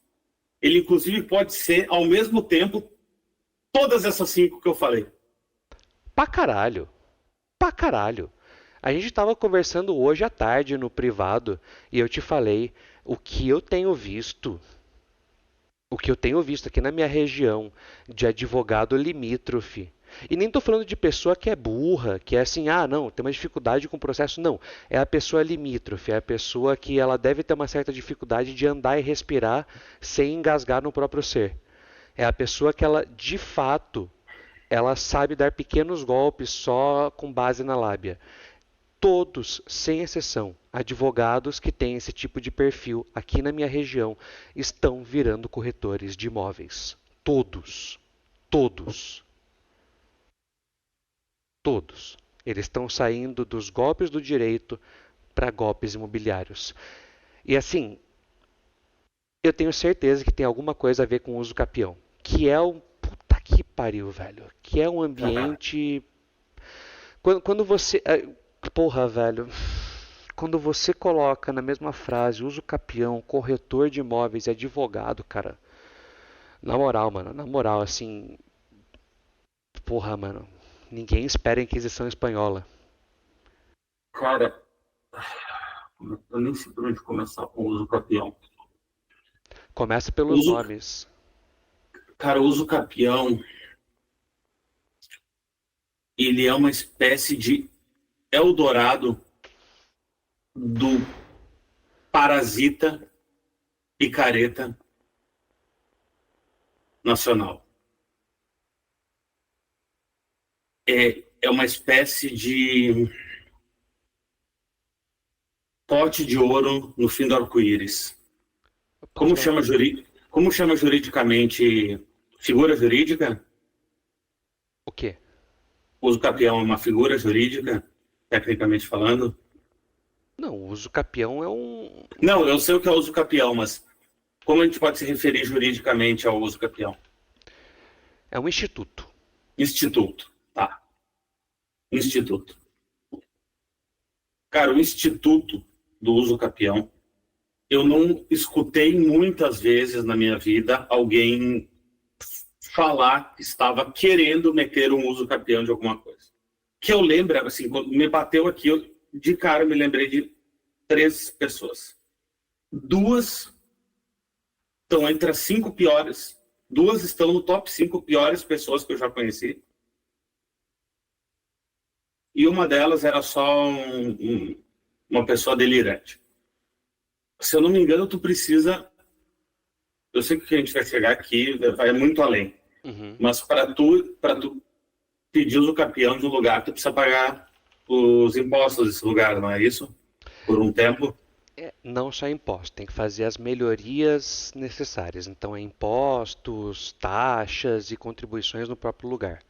ele inclusive pode ser, ao mesmo tempo, todas essas 5 que eu falei. Pra caralho. Pra caralho. A gente tava conversando hoje à tarde no privado e eu te falei o que eu tenho visto. O que eu tenho visto aqui na minha região de advogado limítrofe. E nem tô falando de pessoa que é burra, que é assim, não, tem uma dificuldade com o processo. Não, é a pessoa limítrofe, é a pessoa que ela deve ter uma certa dificuldade de andar e respirar sem engasgar no próprio ser. É a pessoa que ela, de fato, ela sabe dar pequenos golpes só com base na lábia. Todos, sem exceção, advogados que têm esse tipo de perfil aqui na minha região estão virando corretores de imóveis. Todos. Todos. Todos. Eles estão saindo dos golpes do direito para golpes imobiliários. E assim, eu tenho certeza que tem alguma coisa a ver com o uso capião. Que é um... Puta que pariu, velho. Que é um ambiente... Quando você... Porra, velho. Quando você coloca na mesma frase uso capião, corretor de imóveis e advogado, cara... Na moral, mano. Na moral, assim... Porra, mano. Ninguém espera a Inquisição Espanhola. Cara, eu nem sei por onde começar com o uso capião. Começa pelos nomes. Cara, o uso capião, ele é uma espécie de Eldorado do parasita picareta nacional. É uma espécie de pote de ouro no fim do arco-íris. Como chama juridicamente figura jurídica? O quê? Uso capião é uma figura jurídica, tecnicamente falando? Não, o uso capião é um... Não, eu sei o que é o uso capião, mas como a gente pode se referir juridicamente ao uso capião? É um instituto. Instituto, tá. Instituto. Cara, o instituto do uso capião, eu não escutei muitas vezes na minha vida alguém falar que estava querendo meter um uso capião de alguma coisa. Que eu lembro, assim, quando me bateu aqui, de cara me lembrei de 3 pessoas. 2 estão entre as 5 piores, 2 estão no top 5 piores pessoas que eu já conheci. E uma delas era só uma pessoa delirante. Se eu não me engano, tu precisa... Eu sei que a gente vai chegar aqui, vai muito além. Uhum. Mas para tu pedir uso capião de um lugar, tu precisa pagar os impostos desse lugar, não é isso? Por um tempo. Não só impostos, tem que fazer as melhorias necessárias. Então é impostos, taxas e contribuições no próprio lugar.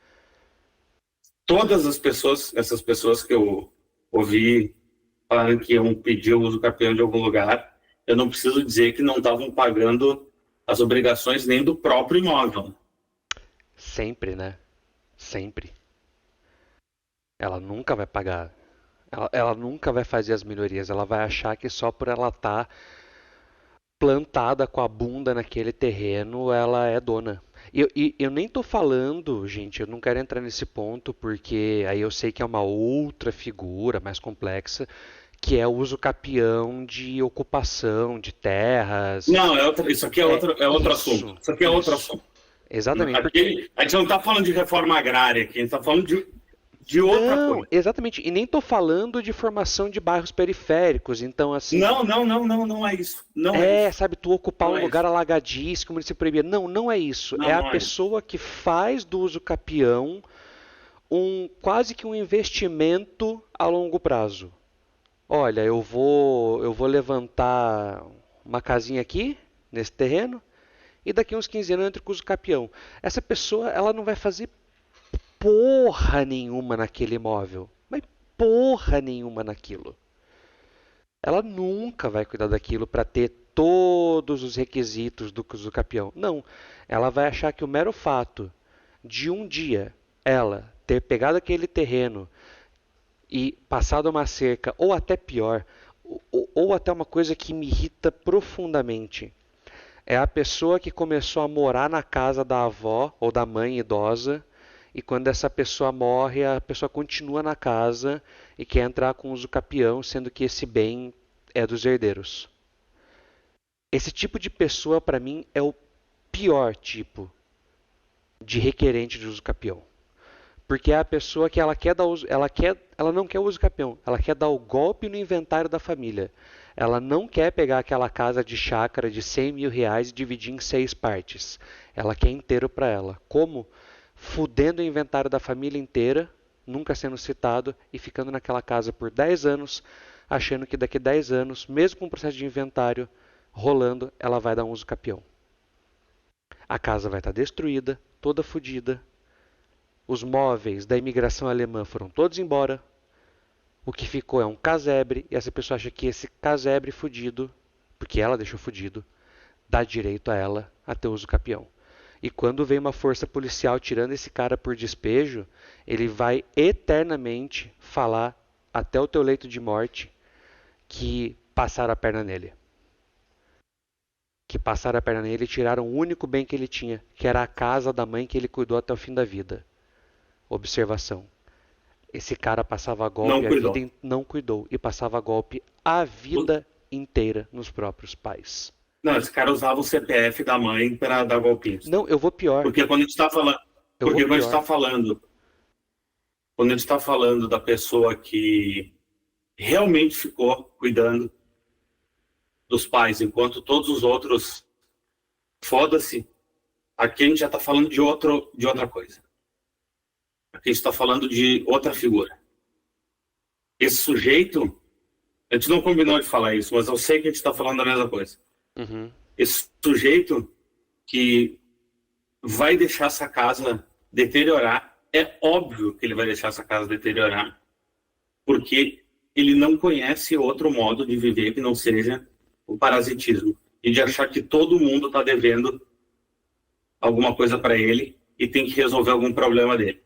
Todas essas pessoas que eu ouvi falando que iam pedir o uso capião de algum lugar, eu não preciso dizer que não estavam pagando as obrigações nem do próprio imóvel. Sempre, né? Sempre. Ela nunca vai pagar. Ela nunca vai fazer as melhorias. Ela vai achar que só por ela estar plantada com a bunda naquele terreno, ela é dona. E eu nem tô falando, gente, eu não quero entrar nesse ponto, porque aí eu sei que é uma outra figura mais complexa, que é o uso capião de ocupação de terras. Não, isso aqui é outro assunto. Isso aqui é outro assunto. Exatamente. Aqui, a gente não está falando de reforma agrária, aqui, a gente está falando de outra Não, coisa. exatamente. E nem tô falando de formação de bairros periféricos. Então, assim, Não é isso. Não é isso. sabe, tu ocupar Não um é lugar isso. alagadiço que o município proibia. Não, não é isso. É Não, a não é isso. pessoa que faz do uso capião quase que um investimento a longo prazo. Olha, eu vou levantar uma casinha aqui, nesse terreno, e daqui uns 15 anos eu entro com o uso capião. Essa pessoa, ela não vai fazer porra nenhuma naquele imóvel. Mas porra nenhuma naquilo. Ela nunca vai cuidar daquilo para ter todos os requisitos do uso capião. Não. Ela vai achar que o mero fato de um dia ela ter pegado aquele terreno e passado uma cerca, ou até pior, ou até uma coisa que me irrita profundamente, é a pessoa que começou a morar na casa da avó ou da mãe idosa, e quando essa pessoa morre, a pessoa continua na casa e quer entrar com uso capião, sendo que esse bem é dos herdeiros. Esse tipo de pessoa, para mim, é o pior tipo de requerente de uso capião. Porque é a pessoa que ela quer dar uso, ela não quer uso capião, ela quer dar o golpe no inventário da família. Ela não quer pegar aquela casa de chácara de 100 mil reais e dividir em 6 partes. Ela quer inteiro para ela. Como? Fudendo o inventário da família inteira, nunca sendo citado e ficando naquela casa por 10 anos, achando que daqui a 10 anos, mesmo com o processo de inventário rolando, ela vai dar um uso capião. A casa vai estar destruída, toda fodida. Os móveis da imigração alemã foram todos embora. O que ficou é um casebre, e essa pessoa acha que esse casebre fudido, porque ela deixou fudido, dá direito a ela a ter uso capião. E quando vem uma força policial tirando esse cara por despejo, ele vai eternamente falar até o teu leito de morte que passaram a perna nele. Que passaram a perna nele e tiraram o único bem que ele tinha, que era a casa da mãe que ele cuidou até o fim da vida. Observação. Esse cara passava golpe não cuidou e passava golpe a vida inteira nos próprios pais. Não, esse cara usava o CPF da mãe para dar golpinho. Não, eu vou pior. Porque quando a gente está falando, quando a gente está falando da pessoa que realmente ficou cuidando dos pais, enquanto todos os outros foda-se, aqui a gente já está falando de outra coisa. Aqui a gente está falando de outra figura. Esse sujeito, a gente não combinou de falar isso, mas eu sei que a gente está falando da mesma coisa. Uhum. Esse sujeito que vai deixar essa casa deteriorar, é óbvio que ele vai deixar essa casa deteriorar, porque ele não conhece outro modo de viver que não seja o parasitismo e de achar que todo mundo está devendo alguma coisa para ele e tem que resolver algum problema dele.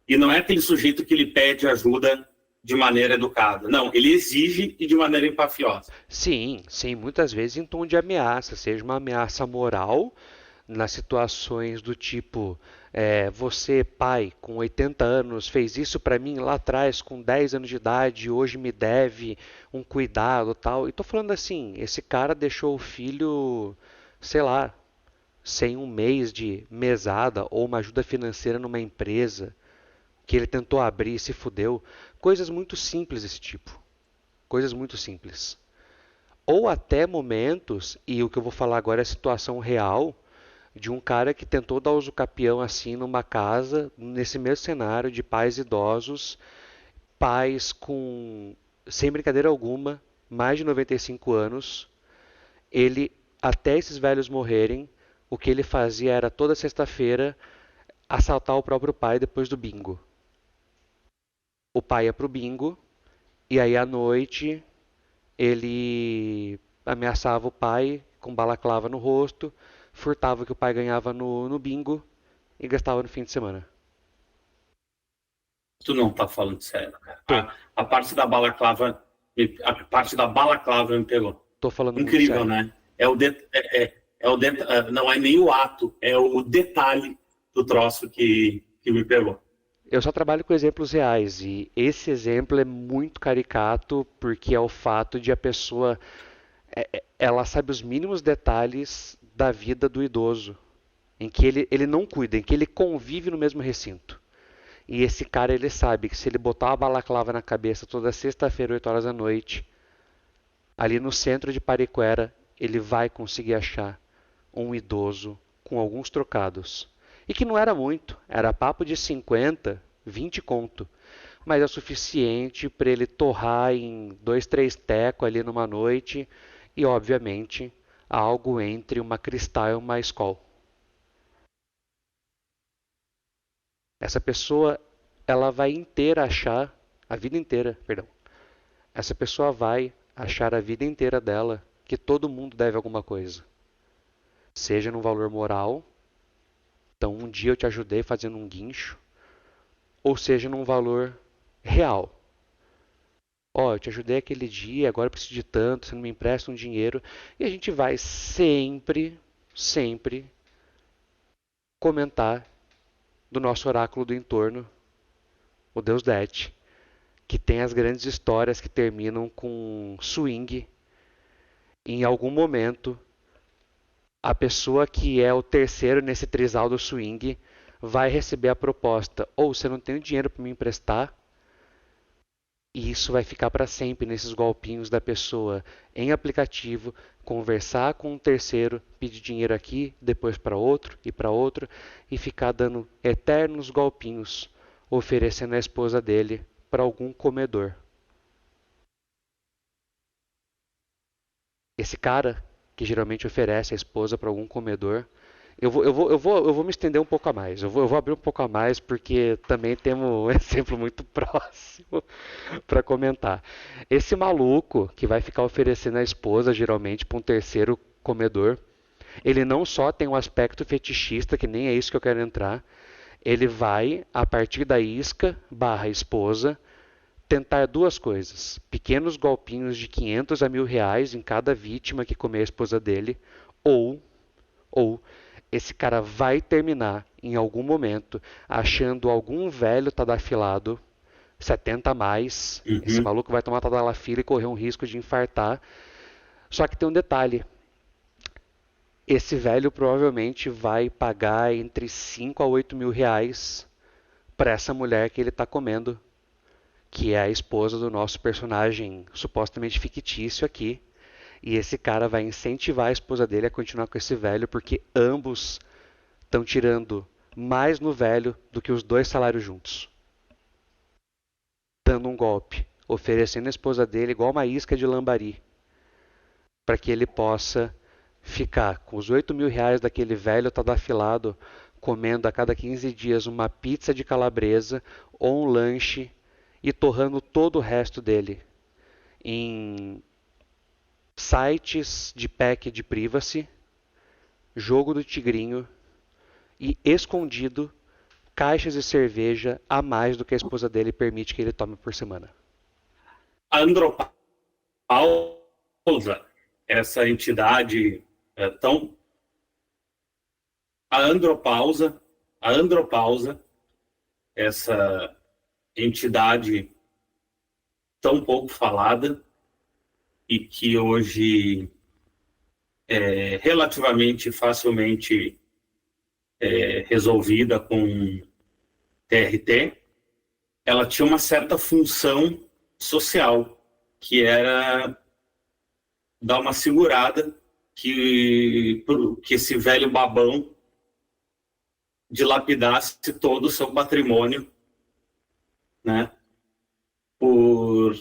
E não é aquele sujeito que ele pede ajuda de maneira educada. Não, ele exige e de maneira empafiosa. Sim, muitas vezes em tom de ameaça, seja uma ameaça moral, nas situações do tipo, você, pai, com 80 anos, fez isso para mim lá atrás, com 10 anos de idade, hoje me deve um cuidado, tal. E tô falando assim, esse cara deixou o filho, sei lá, sem um mês de mesada ou uma ajuda financeira numa empresa que ele tentou abrir e se fudeu. Coisas muito simples desse tipo. Coisas muito simples. Ou até momentos, e o que eu vou falar agora é a situação real, de um cara que tentou dar uso capião assim numa casa, nesse mesmo cenário de pais idosos, pais com, sem brincadeira alguma, mais de 95 anos. Ele, até esses velhos morrerem, o que ele fazia era toda sexta-feira assaltar o próprio pai depois do bingo. O pai ia pro bingo, e aí à noite ele ameaçava o pai com balaclava no rosto, furtava o que o pai ganhava no bingo e gastava no fim de semana. Tu não tá falando sério, cara. A parte da balaclava me pegou. Tô falando incrível, muito sério. né? Não é nem o ato, é o detalhe do troço que me pegou. Eu só trabalho com exemplos reais e esse exemplo é muito caricato porque é o fato de a pessoa ela sabe os mínimos detalhes da vida do idoso, em que ele não cuida, em que ele convive no mesmo recinto. E esse cara, ele sabe que se ele botar uma balaclava na cabeça toda sexta-feira, 8 horas da noite, ali no centro de Pariquera, ele vai conseguir achar um idoso com alguns trocados. E que não era muito, era papo de 50, 20 conto. Mas é o suficiente para ele torrar em 2, 3 tecos ali numa noite e, obviamente, algo entre uma Cristal e uma Skol. Essa pessoa, ela vai inteira achar, a vida inteira, perdão. Essa pessoa vai achar a vida inteira dela que todo mundo deve alguma coisa. Seja num valor moral, então um dia eu te ajudei fazendo um guincho, ou seja num valor real. Ó, eu te ajudei aquele dia, agora eu preciso de tanto, você não me empresta um dinheiro. E a gente vai sempre, sempre comentar do nosso oráculo do entorno, o Deus Det, que tem as grandes histórias que terminam com swing. Em algum momento, a pessoa que é o terceiro nesse trisal do swing vai receber a proposta: ou você não tem dinheiro para me emprestar, e isso vai ficar para sempre nesses golpinhos da pessoa em aplicativo, conversar com um terceiro, pedir dinheiro aqui, depois para outro, e ficar dando eternos golpinhos, oferecendo a esposa dele para algum comedor. Esse cara, que geralmente oferece a esposa para algum comedor, eu vou me estender um pouco a mais. Eu vou abrir um pouco a mais porque também temos um exemplo muito próximo para comentar. Esse maluco que vai ficar oferecendo a esposa geralmente para um terceiro comedor, ele não só tem um aspecto fetichista, que nem é isso que eu quero entrar, ele vai, a partir da isca / esposa, tentar duas coisas: pequenos golpinhos de 500 a R$ 1.000 em cada vítima que comer a esposa dele, ou esse cara vai terminar em algum momento achando algum velho tadafilado, 70 a mais. Esse maluco vai tomar tadalafila e correr um risco de infartar. Só que tem um detalhe: esse velho provavelmente vai pagar entre 5 a 8 mil reais para essa mulher que ele está comendo, que é a esposa do nosso personagem supostamente fictício aqui. E esse cara vai incentivar a esposa dele a continuar com esse velho, porque ambos estão tirando mais no velho do que os 2 salários juntos. Dando um golpe, oferecendo a esposa dele igual uma isca de lambari, para que ele possa ficar com os 8 mil reais daquele velho tadafilado, comendo a cada 15 dias uma pizza de calabresa ou um lanche e torrando todo o resto dele em sites de pack de privacy, jogo do tigrinho e, escondido, caixas de cerveja a mais do que a esposa dele permite que ele tome por semana. A Andropausa, essa entidade tão... A Andropausa, essa entidade tão pouco falada e que hoje é relativamente facilmente resolvida com TRT, ela tinha uma certa função social, que era dar uma segurada que esse velho babão dilapidasse todo o seu patrimônio, né, por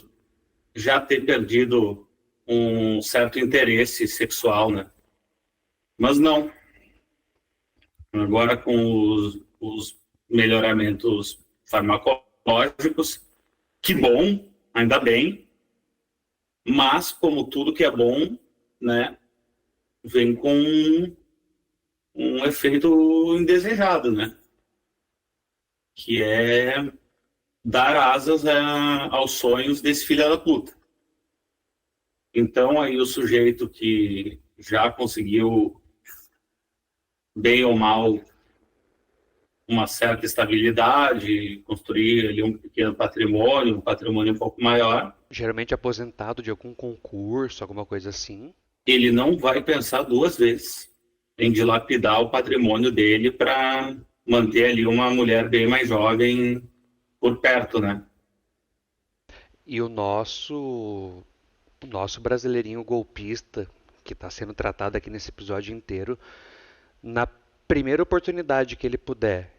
já ter perdido um certo interesse sexual, né? Mas não. Agora, com os melhoramentos farmacológicos, que bom, ainda bem, mas, como tudo que é bom, né, vem com um efeito indesejado, né? Que é dar asas aos sonhos desse filho da puta. Então, aí o sujeito que já conseguiu, bem ou mal, uma certa estabilidade, construir ali um pequeno patrimônio, um patrimônio um pouco maior. Geralmente aposentado de algum concurso, alguma coisa assim. Ele não vai pensar 2 vezes em dilapidar o patrimônio dele para manter ali uma mulher bem mais jovem por perto, né? E o nosso brasileirinho golpista, que está sendo tratado aqui nesse episódio inteiro, na primeira oportunidade que ele puder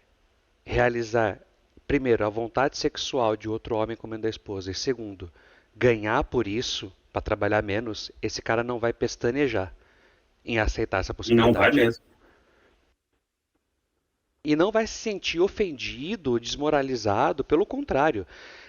realizar, primeiro, a vontade sexual de outro homem comendo a esposa, e segundo, ganhar por isso, para trabalhar menos, esse cara não vai pestanejar em aceitar essa Não vai possibilidade. mesmo. E não vai se sentir ofendido ou desmoralizado, pelo contrário.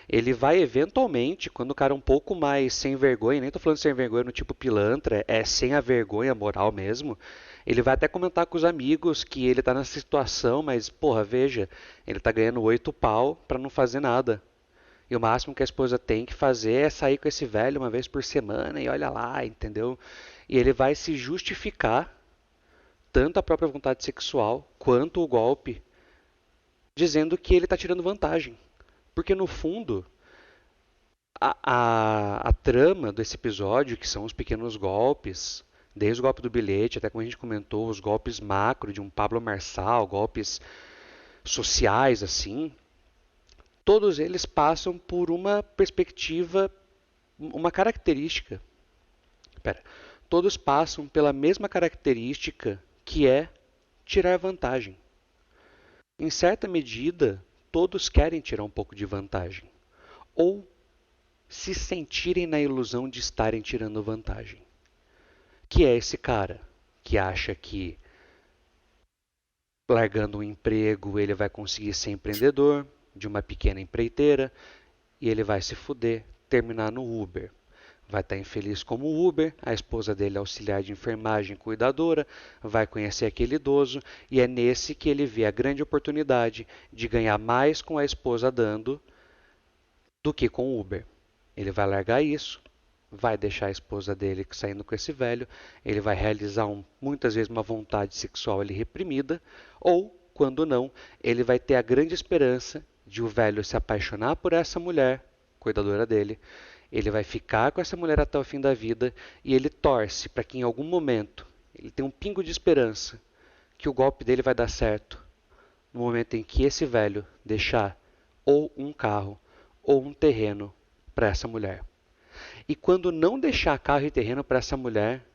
Ele vai eventualmente, quando o cara é um pouco mais sem vergonha, nem tô falando sem vergonha no tipo pilantra, é sem a vergonha moral mesmo, ele vai até comentar com os amigos que ele tá nessa situação, mas, porra, veja, ele tá ganhando 8 pau pra não fazer nada. E o máximo que a esposa tem que fazer é sair com esse velho uma vez por semana e olha lá, entendeu? E ele vai se justificar, tanto a própria vontade sexual quanto o golpe, dizendo que ele está tirando vantagem. Porque no fundo, a trama desse episódio, que são os pequenos golpes, desde o golpe do bilhete, até como a gente comentou, os golpes macro de um Pablo Marçal, golpes sociais assim, todos eles passam por uma perspectiva, uma característica. Pera, todos passam pela mesma característica que é tirar vantagem. Em certa medida, todos querem tirar um pouco de vantagem. Ou se sentirem na ilusão de estarem tirando vantagem. Que é esse cara que acha que largando um emprego ele vai conseguir ser empreendedor de uma pequena empreiteira e ele vai se fuder, terminar no Uber. Vai estar infeliz como Uber, a esposa dele é auxiliar de enfermagem cuidadora, vai conhecer aquele idoso e é nesse que ele vê a grande oportunidade de ganhar mais com a esposa dando do que com o Uber. Ele vai largar isso, vai deixar a esposa dele saindo com esse velho, ele vai realizar muitas vezes uma vontade sexual ali reprimida, ou, quando não, ele vai ter a grande esperança de o velho se apaixonar por essa mulher, cuidadora dele, ele vai ficar com essa mulher até o fim da vida e ele torce para que em algum momento ele tenha um pingo de esperança que o golpe dele vai dar certo no momento em que esse velho deixar ou um carro ou um terreno para essa mulher. E quando não deixar carro e terreno para essa mulher,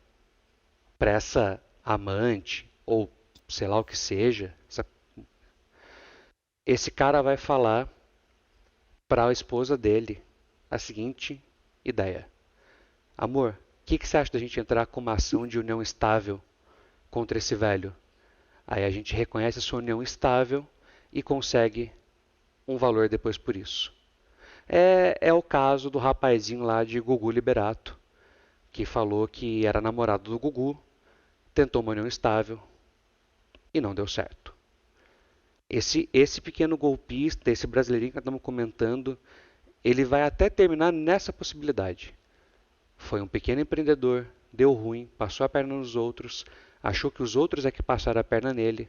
para essa amante ou sei lá o que seja, esse cara vai falar para a esposa dele a seguinte ideia: amor, o que você acha da gente entrar com uma ação de união estável contra esse velho? Aí a gente reconhece a sua união estável e consegue um valor depois por isso. É o caso do rapazinho lá de Gugu Liberato, que falou que era namorado do Gugu, tentou uma união estável e não deu certo. Esse pequeno golpista, esse brasileirinho que estamos comentando, ele vai até terminar nessa possibilidade. Foi um pequeno empreendedor, deu ruim, passou a perna nos outros, achou que os outros é que passaram a perna nele,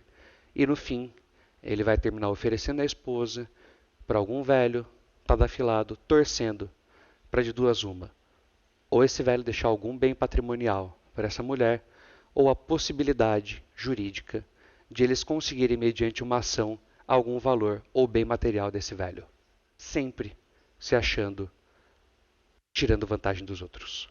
e no fim, ele vai terminar oferecendo a esposa para algum velho, afilado, torcendo para de duas uma. Ou esse velho deixar algum bem patrimonial para essa mulher, ou a possibilidade jurídica de eles conseguirem, mediante uma ação, algum valor ou bem material desse velho. Sempre se achando tirando vantagem dos outros.